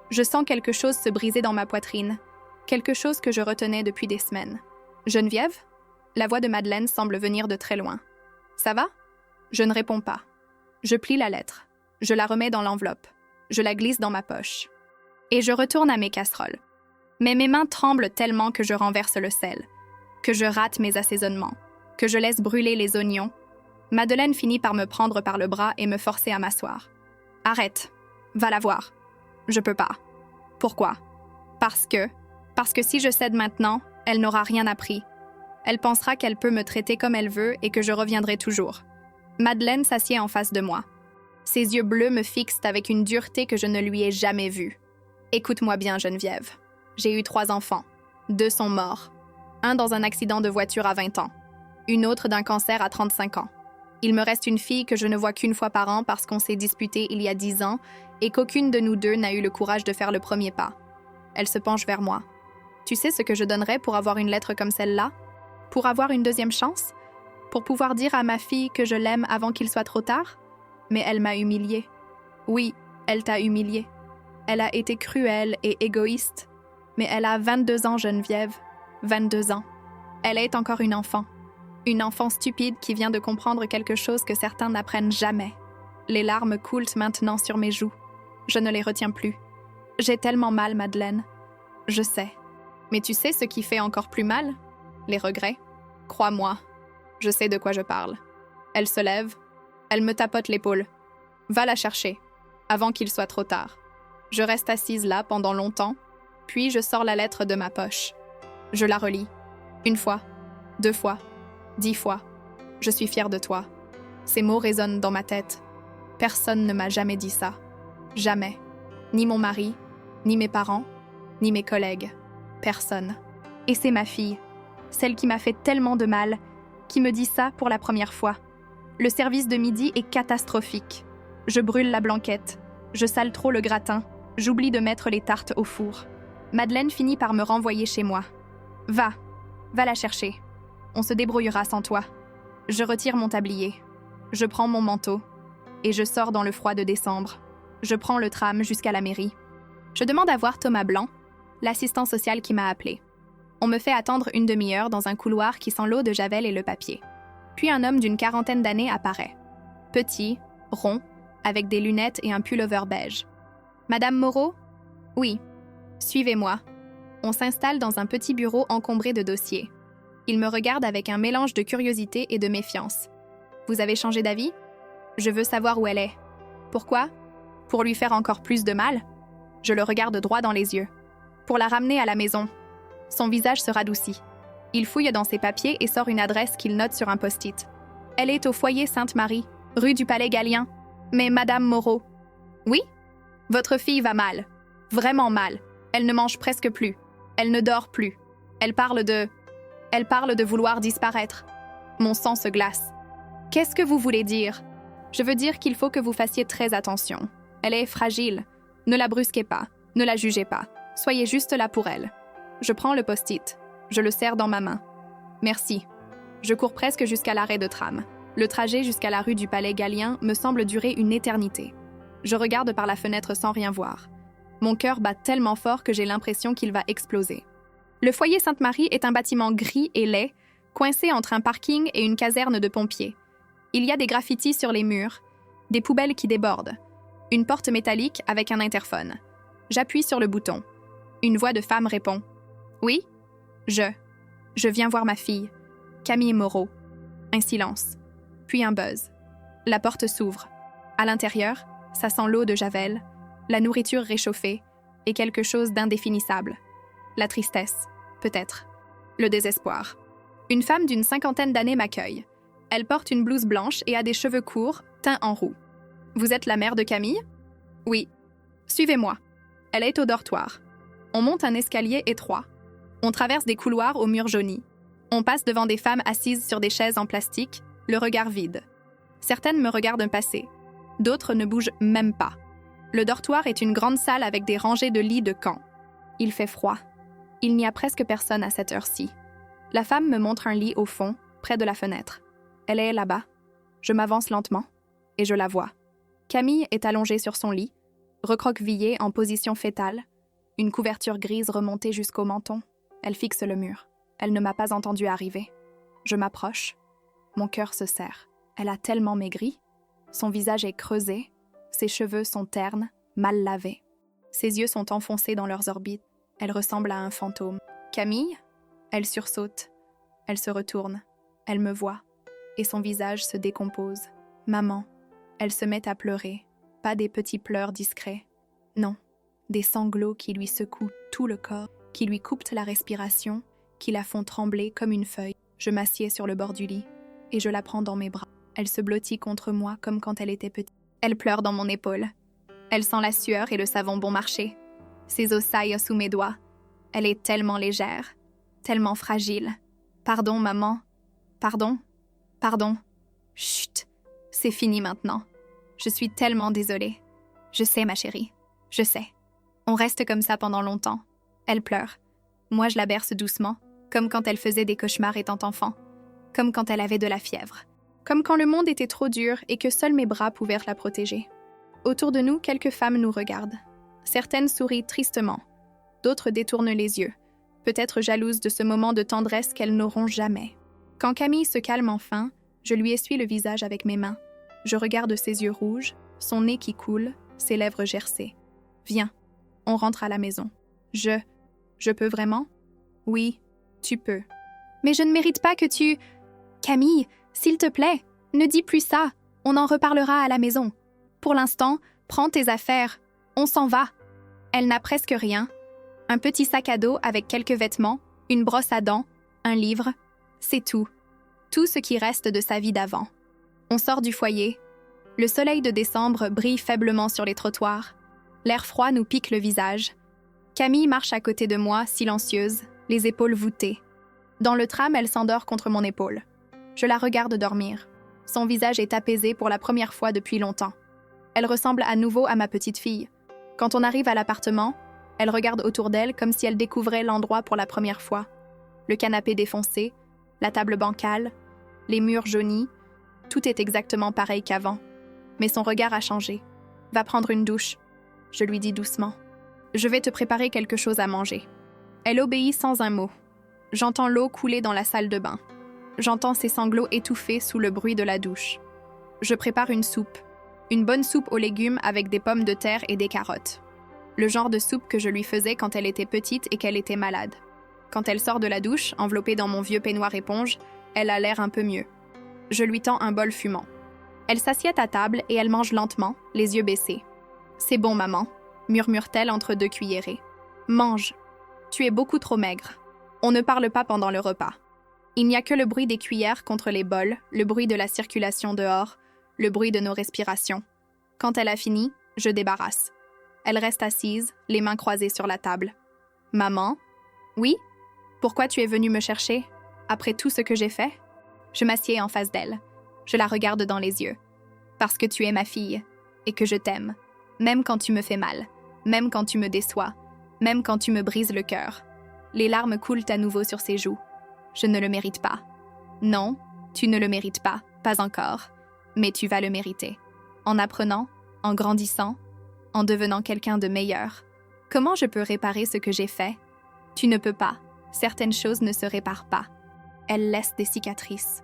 Je sens quelque chose se briser dans ma poitrine, quelque chose que je retenais depuis des semaines. « Geneviève ?» La voix de Madeleine semble venir de très loin. « Ça va ?» Je ne réponds pas. Je plie la lettre. Je la remets dans l'enveloppe. Je la glisse dans ma poche. Et je retourne à mes casseroles. Mais mes mains tremblent tellement que je renverse le sel, que je rate mes assaisonnements, que je laisse brûler les oignons. Madeleine finit par me prendre par le bras et me forcer à m'asseoir. « Arrête. Va la voir. » Je peux pas. Pourquoi? Parce que si je cède maintenant, elle n'aura rien appris. Elle pensera qu'elle peut me traiter comme elle veut et que je reviendrai toujours. Madeleine s'assied en face de moi. Ses yeux bleus me fixent avec une dureté que je ne lui ai jamais vue. « Écoute-moi bien, Geneviève. J'ai eu 3 enfants. 2 sont morts. Un dans un accident de voiture à 20 ans. Une autre d'un cancer à 35 ans. Il me reste une fille que je ne vois qu'une fois par an parce qu'on s'est disputé il y a 10 ans et qu'aucune de nous deux n'a eu le courage de faire le premier pas. » Elle se penche vers moi. « Tu sais ce que je donnerais pour avoir une lettre comme celle-là? Pour avoir une deuxième chance? Pour pouvoir dire à ma fille que je l'aime avant qu'il soit trop tard? Mais elle m'a humiliée. Oui, elle t'a humiliée. Elle a été cruelle et égoïste. Mais elle a 22 ans, Geneviève. 22 ans. Elle est encore une enfant. Une enfant stupide qui vient de comprendre quelque chose que certains n'apprennent jamais. Les larmes coulent maintenant sur mes joues. Je ne les retiens plus. J'ai tellement mal, Madeleine. Je sais. Mais tu sais ce qui fait encore plus mal? Les regrets. Crois-moi, je sais de quoi je parle. Elle se lève. Elle me tapote l'épaule. Va la chercher, avant qu'il soit trop tard. Je reste assise là pendant longtemps, puis je sors la lettre de ma poche. Je la relis. 1 fois, 2 fois, 10 fois. Je suis fière de toi. Ces mots résonnent dans ma tête. Personne ne m'a jamais dit ça. Jamais. Ni mon mari, ni mes parents, ni mes collègues. Personne. Et c'est ma fille, celle qui m'a fait tellement de mal, qui me dit ça pour la première fois. Le service de midi est catastrophique. Je brûle la blanquette. Je sale trop le gratin. J'oublie de mettre les tartes au four. Madeleine finit par me renvoyer chez moi. Va la chercher. On se débrouillera sans toi. Je retire mon tablier. Je prends mon manteau. Et je sors dans le froid de décembre. Je prends le tram jusqu'à la mairie. Je demande à voir Thomas Blanc, l'assistant social qui m'a appelé. On me fait attendre 1 demi-heure dans un couloir qui sent l'eau de javel et le papier. Puis un homme d'une 40aine d'années apparaît. Petit, rond, avec des lunettes et un pullover beige. « Madame Moreau ?»« Oui. »« Suivez-moi. » On s'installe dans un petit bureau encombré de dossiers. Il me regarde avec un mélange de curiosité et de méfiance. « Vous avez changé d'avis ? Je veux savoir où elle est. » « Pourquoi ? Pour lui faire encore plus de mal ? » Je le regarde droit dans les yeux. « Pour la ramener à la maison. » Son visage se radoucit. Il fouille dans ses papiers et sort une adresse qu'il note sur un post-it. « Elle est au foyer Sainte-Marie, rue du Palais Gallien. Mais Madame Moreau. »« Oui ? Votre fille va mal. Vraiment mal. Elle ne mange presque plus. Elle ne dort plus. Elle parle de vouloir disparaître. » Mon sang se glace. « Qu'est-ce que vous voulez dire ? » « Je veux dire qu'il faut que vous fassiez très attention. Elle est fragile. Ne la brusquez pas. Ne la jugez pas. Soyez juste là pour elle. » Je prends le post-it. Je le serre dans ma main. « Merci. » Je cours presque jusqu'à l'arrêt de tram. Le trajet jusqu'à la rue du Palais Gallien me semble durer une éternité. Je regarde par la fenêtre sans rien voir. Mon cœur bat tellement fort que j'ai l'impression qu'il va exploser. Le foyer Sainte-Marie est un bâtiment gris et laid, coincé entre un parking et une caserne de pompiers. Il y a des graffitis sur les murs, des poubelles qui débordent, une porte métallique avec un interphone. J'appuie sur le bouton. Une voix de femme répond. « Oui ? » Je viens voir ma fille, Camille Moreau. Un silence, puis un buzz. La porte s'ouvre. À l'intérieur, ça sent l'eau de javel, la nourriture réchauffée et quelque chose d'indéfinissable. La tristesse, peut-être. Le désespoir. Une femme d'une 50aine d'années m'accueille. Elle porte une blouse blanche et a des cheveux courts, teints en roux. « Vous êtes la mère de Camille ?»« Oui. »« Suivez-moi. » Elle est au dortoir. On monte un escalier étroit. On traverse des couloirs aux murs jaunis. On passe devant des femmes assises sur des chaises en plastique, le regard vide. Certaines me regardent passer. D'autres ne bougent même pas. Le dortoir est une grande salle avec des rangées de lits de camp. Il fait froid. Il n'y a presque personne à cette heure-ci. La femme me montre un lit au fond, près de la fenêtre. Elle est là-bas. Je m'avance lentement et je la vois. Camille est allongée sur son lit, recroquevillée en position fétale, une couverture grise remontée jusqu'au menton. Elle fixe le mur. Elle ne m'a pas entendue arriver. Je m'approche. Mon cœur se serre. Elle a tellement maigri. Son visage est creusé. Ses cheveux sont ternes, mal lavés. Ses yeux sont enfoncés dans leurs orbites. Elle ressemble à un fantôme. Camille? Elle sursaute. Elle se retourne. Elle me voit. Et son visage se décompose. Maman. Elle se met à pleurer. Pas des petits pleurs discrets. Non. Des sanglots qui lui secouent tout le corps, qui lui coupent la respiration, qui la font trembler comme une feuille. Je m'assieds sur le bord du lit et je la prends dans mes bras. Elle se blottit contre moi comme quand elle était petite. Elle pleure dans mon épaule. Elle sent la sueur et le savon bon marché. Ses os saillent sous mes doigts. Elle est tellement légère, tellement fragile. Pardon, maman. Pardon. Pardon. Chut. C'est fini maintenant. Je suis tellement désolée. Je sais, ma chérie. Je sais. On reste comme ça pendant longtemps. Elle pleure. Moi, je la berce doucement, comme quand elle faisait des cauchemars étant enfant, comme quand elle avait de la fièvre, comme quand le monde était trop dur et que seuls mes bras pouvaient la protéger. Autour de nous, quelques femmes nous regardent. Certaines sourient tristement, d'autres détournent les yeux, peut-être jalouses de ce moment de tendresse qu'elles n'auront jamais. Quand Camille se calme enfin, je lui essuie le visage avec mes mains. Je regarde ses yeux rouges, son nez qui coule, ses lèvres gercées. Viens, on rentre à la maison. Je peux vraiment? Oui, tu peux. Mais je ne mérite pas que tu... Camille, s'il te plaît, ne dis plus ça. On en reparlera à la maison. Pour l'instant, prends tes affaires. On s'en va. Elle n'a presque rien. Un petit sac à dos avec quelques vêtements, une brosse à dents, un livre. C'est tout. Tout ce qui reste de sa vie d'avant. On sort du foyer. Le soleil de décembre brille faiblement sur les trottoirs. L'air froid nous pique le visage. Camille marche à côté de moi, silencieuse, les épaules voûtées. Dans le tram, elle s'endort contre mon épaule. Je la regarde dormir. Son visage est apaisé pour la première fois depuis longtemps. Elle ressemble à nouveau à ma petite fille. Quand on arrive à l'appartement, elle regarde autour d'elle comme si elle découvrait l'endroit pour la première fois. Le canapé défoncé, la table bancale, les murs jaunis, tout est exactement pareil qu'avant. Mais son regard a changé. Va prendre une douche. Je lui dis doucement. Je vais te préparer quelque chose à manger. Elle obéit sans un mot. J'entends l'eau couler dans la salle de bain. J'entends ses sanglots étouffés sous le bruit de la douche. Je prépare une soupe. Une bonne soupe aux légumes avec des pommes de terre et des carottes. Le genre de soupe que je lui faisais quand elle était petite et qu'elle était malade. Quand elle sort de la douche, enveloppée dans mon vieux peignoir éponge, elle a l'air un peu mieux. Je lui tends un bol fumant. Elle s'assied à table et elle mange lentement, les yeux baissés. « C'est bon, maman », murmure-t-elle entre deux cuillerées. « Mange. Tu es beaucoup trop maigre. » On ne parle pas pendant le repas. Il n'y a que le bruit des cuillères contre les bols, le bruit de la circulation dehors, le bruit de nos respirations. Quand elle a fini, je débarrasse. Elle reste assise, les mains croisées sur la table. « Maman? Oui? Pourquoi tu es venue me chercher? Après tout ce que j'ai fait? » Je m'assieds en face d'elle. Je la regarde dans les yeux. « Parce que tu es ma fille, et que je t'aime. Même quand tu me fais mal, même quand tu me déçois, même quand tu me brises le cœur. » Les larmes coulent à nouveau sur ses joues. Je ne le mérite pas. Non, tu ne le mérites pas encore. Mais tu vas le mériter. En apprenant, en grandissant, en devenant quelqu'un de meilleur. Comment je peux réparer ce que j'ai fait? Tu ne peux pas. Certaines choses ne se réparent pas. Elles laissent des cicatrices.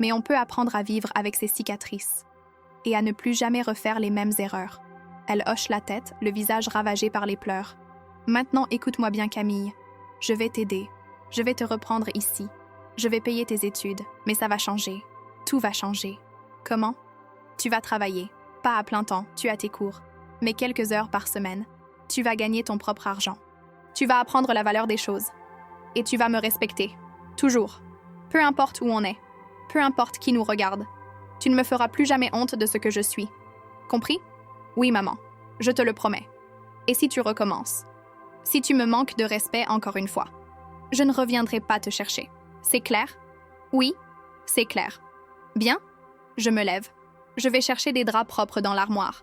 Mais on peut apprendre à vivre avec ces cicatrices et à ne plus jamais refaire les mêmes erreurs. Elle hoche la tête, le visage ravagé par les pleurs. Maintenant, écoute-moi bien, Camille. Je vais t'aider. Je vais te reprendre ici. Je vais payer tes études, mais ça va changer. Tout va changer. Comment? Tu vas travailler. Pas à plein temps, tu as tes cours. Mais quelques heures par semaine. Tu vas gagner ton propre argent. Tu vas apprendre la valeur des choses. Et tu vas me respecter. Toujours. Peu importe où on est. Peu importe qui nous regarde. Tu ne me feras plus jamais honte de ce que je suis. Compris? Oui, maman. Je te le promets. Et si tu recommences? Si tu me manques de respect encore une fois, je ne reviendrai pas te chercher. C'est clair? Oui, c'est clair. Bien? Je me lève. Je vais chercher des draps propres dans l'armoire.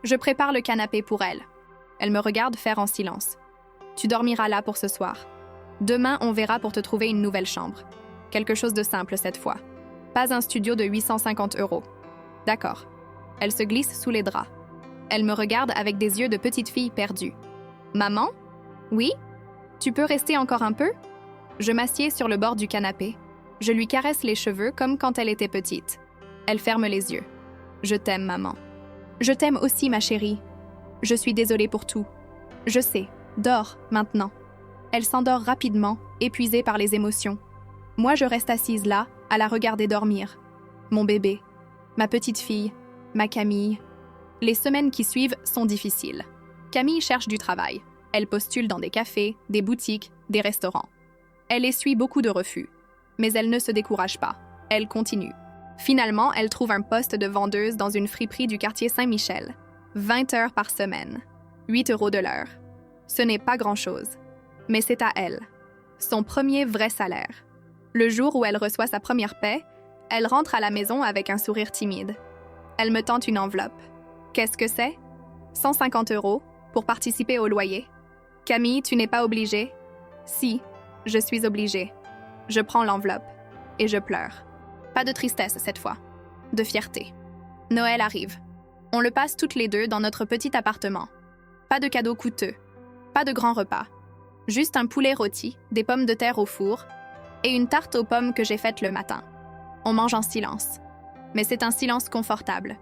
Je prépare le canapé pour elle. Elle me regarde faire en silence. Tu dormiras là pour ce soir. Demain, on verra pour te trouver une nouvelle chambre. Quelque chose de simple cette fois. Pas un studio de 850 €. D'accord. Elle se glisse sous les draps. Elle me regarde avec des yeux de petite fille perdue. « Maman? Oui? Tu peux rester encore un peu? » Je m'assieds sur le bord du canapé. Je lui caresse les cheveux comme quand elle était petite. Elle ferme les yeux. « Je t'aime, maman. »« Je t'aime aussi, ma chérie. Je suis désolée pour tout. Je sais. Dors, maintenant. » Elle s'endort rapidement, épuisée par les émotions. Moi, je reste assise là, à la regarder dormir. Mon bébé, ma petite fille, ma Camille. Les semaines qui suivent sont difficiles. Camille cherche du travail. Elle postule dans des cafés, des boutiques, des restaurants. Elle essuie beaucoup de refus. Mais elle ne se décourage pas. Elle continue. Finalement, elle trouve un poste de vendeuse dans une friperie du quartier Saint-Michel. 20 heures par semaine. 8 € de l'heure. Ce n'est pas grand-chose. Mais c'est à elle. Son premier vrai salaire. Le jour où elle reçoit sa première paie, elle rentre à la maison avec un sourire timide. Elle me tend une enveloppe. Qu'est-ce que c'est? 150 € pour participer au loyer. Camille, tu n'es pas obligée? Si, je suis obligée. Je prends l'enveloppe et je pleure. Pas de tristesse cette fois, de fierté. Noël arrive. On le passe toutes les deux dans notre petit appartement. Pas de cadeaux coûteux, pas de grands repas. Juste un poulet rôti, des pommes de terre au four et une tarte aux pommes que j'ai faite le matin. On mange en silence. Mais c'est un silence confortable.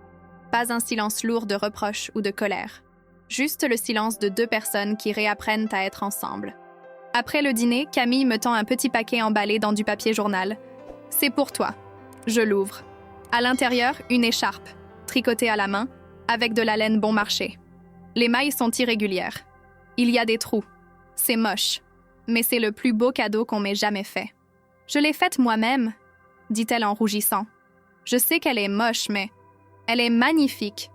Pas un silence lourd de reproches ou de colère. Juste le silence de deux personnes qui réapprennent à être ensemble. Après le dîner, Camille me tend un petit paquet emballé dans du papier journal. C'est pour toi. Je l'ouvre. À l'intérieur, une écharpe, tricotée à la main, avec de la laine bon marché. Les mailles sont irrégulières. Il y a des trous. C'est moche. Mais c'est le plus beau cadeau qu'on m'ait jamais fait. Je l'ai faite moi-même, dit-elle en rougissant. Je sais qu'elle est moche, mais elle est magnifique.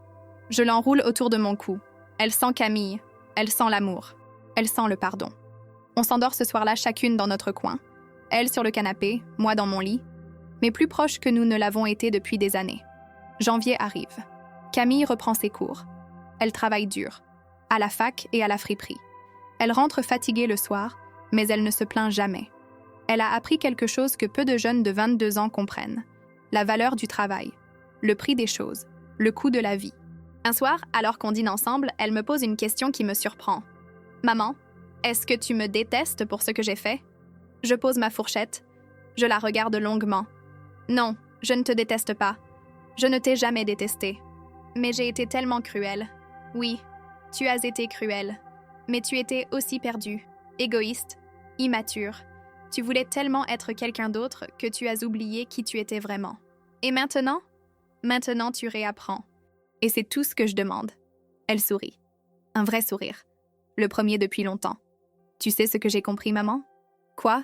Je l'enroule autour de mon cou. Elle sent Camille. Elle sent l'amour. Elle sent le pardon. On s'endort ce soir-là chacune dans notre coin. Elle sur le canapé, moi dans mon lit. Mais plus proches que nous ne l'avons été depuis des années. Janvier arrive. Camille reprend ses cours. Elle travaille dur, à la fac et à la friperie. Elle rentre fatiguée le soir, mais elle ne se plaint jamais. Elle a appris quelque chose que peu de jeunes de 22 ans comprennent. La valeur du travail, le prix des choses, le coût de la vie. Un soir, alors qu'on dîne ensemble, elle me pose une question qui me surprend. « Maman, est-ce que tu me détestes pour ce que j'ai fait ?» Je pose ma fourchette. Je la regarde longuement. « Non, je ne te déteste pas. Je ne t'ai jamais détesté. Mais j'ai été tellement cruelle. Oui, tu as été cruelle. Mais tu étais aussi perdue, égoïste, immature. Tu voulais tellement être quelqu'un d'autre que tu as oublié qui tu étais vraiment. Et maintenant? Maintenant, tu réapprends. Et c'est tout ce que je demande. » Elle sourit. Un vrai sourire. Le premier depuis longtemps. « Tu sais ce que j'ai compris, maman? » « Quoi?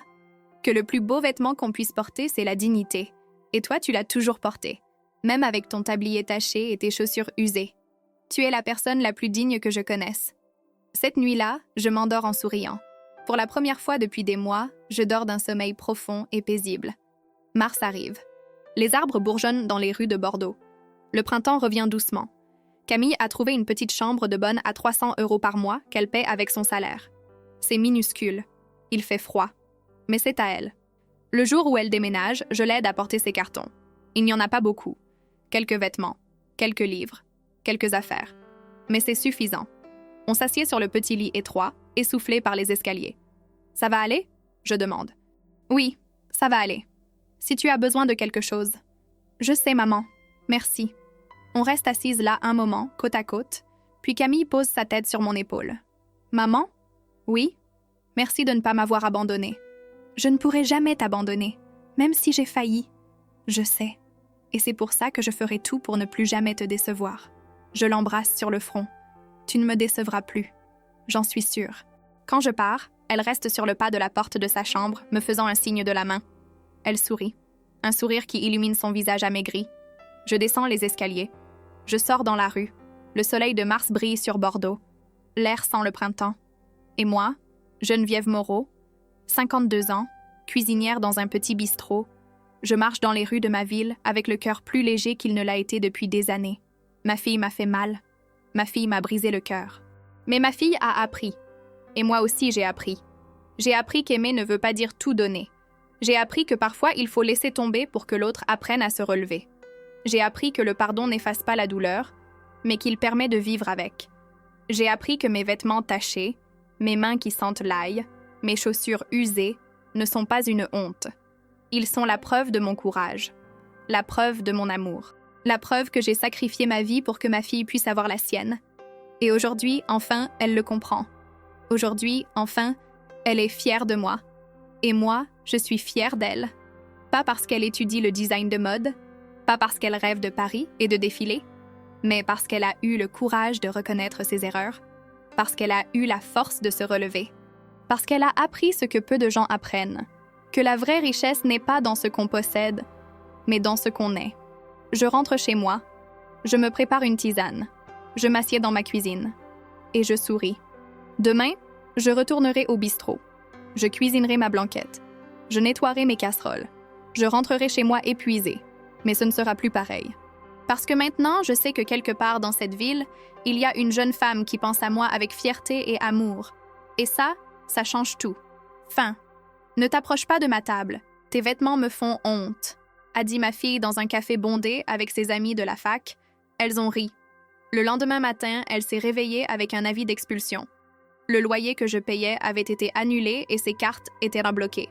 Que le plus beau vêtement qu'on puisse porter, c'est la dignité. Et toi, tu l'as toujours porté. Même avec ton tablier taché et tes chaussures usées. Tu es la personne la plus digne que je connaisse. » Cette nuit-là, je m'endors en souriant. Pour la première fois depuis des mois, je dors d'un sommeil profond et paisible. Mars arrive. Les arbres bourgeonnent dans les rues de Bordeaux. Le printemps revient doucement. Camille a trouvé une petite chambre de bonne à 300 € par mois qu'elle paie avec son salaire. C'est minuscule. Il fait froid. Mais c'est à elle. Le jour où elle déménage, je l'aide à porter ses cartons. Il n'y en a pas beaucoup. Quelques vêtements, quelques livres, quelques affaires. Mais c'est suffisant. On s'assied sur le petit lit étroit, essoufflé par les escaliers. « Ça va aller ?» je demande. « Oui, ça va aller. Si tu as besoin de quelque chose. »« Je sais, maman. Merci. » On reste assises là un moment, côte à côte, puis Camille pose sa tête sur mon épaule. « Maman? Oui? Merci de ne pas m'avoir abandonnée. Je ne pourrai jamais t'abandonner, même si j'ai failli. Je sais. Et c'est pour ça que je ferai tout pour ne plus jamais te décevoir. » Je l'embrasse sur le front. « Tu ne me décevras plus. J'en suis sûre. » Quand je pars, elle reste sur le pas de la porte de sa chambre, me faisant un signe de la main. Elle sourit. Un sourire qui illumine son visage amaigri. Je descends les escaliers. Je sors dans la rue. Le soleil de mars brille sur Bordeaux. L'air sent le printemps. Et moi, Geneviève Moreau, 52 ans, cuisinière dans un petit bistrot, je marche dans les rues de ma ville avec le cœur plus léger qu'il ne l'a été depuis des années. Ma fille m'a fait mal. Ma fille m'a brisé le cœur. Mais ma fille a appris. Et moi aussi j'ai appris. J'ai appris qu'aimer ne veut pas dire tout donner. J'ai appris que parfois il faut laisser tomber pour que l'autre apprenne à se relever. J'ai appris que le pardon n'efface pas la douleur, mais qu'il permet de vivre avec. J'ai appris que mes vêtements tachés, mes mains qui sentent l'ail, mes chaussures usées, ne sont pas une honte. Ils sont la preuve de mon courage, la preuve de mon amour, la preuve que j'ai sacrifié ma vie pour que ma fille puisse avoir la sienne. Et aujourd'hui, enfin, elle le comprend. Aujourd'hui, enfin, elle est fière de moi. Et moi, je suis fière d'elle. Pas parce qu'elle étudie le design de mode, pas parce qu'elle rêve de Paris et de défilés, mais parce qu'elle a eu le courage de reconnaître ses erreurs, parce qu'elle a eu la force de se relever, parce qu'elle a appris ce que peu de gens apprennent, que la vraie richesse n'est pas dans ce qu'on possède, mais dans ce qu'on est. Je rentre chez moi, je me prépare une tisane, je m'assieds dans ma cuisine, et je souris. Demain, je retournerai au bistrot. Je cuisinerai ma blanquette. Je nettoierai mes casseroles. Je rentrerai chez moi épuisée, mais ce ne sera plus pareil. Parce que maintenant, je sais que quelque part dans cette ville, il y a une jeune femme qui pense à moi avec fierté et amour. Et ça change tout. Fin. Ne t'approche pas de ma table. Tes vêtements me font honte, a dit ma fille dans un café bondé avec ses amies de la fac. Elles ont ri. Le lendemain matin, elle s'est réveillée avec un avis d'expulsion. Le loyer que je payais avait été annulé et ses cartes étaient rebloquées.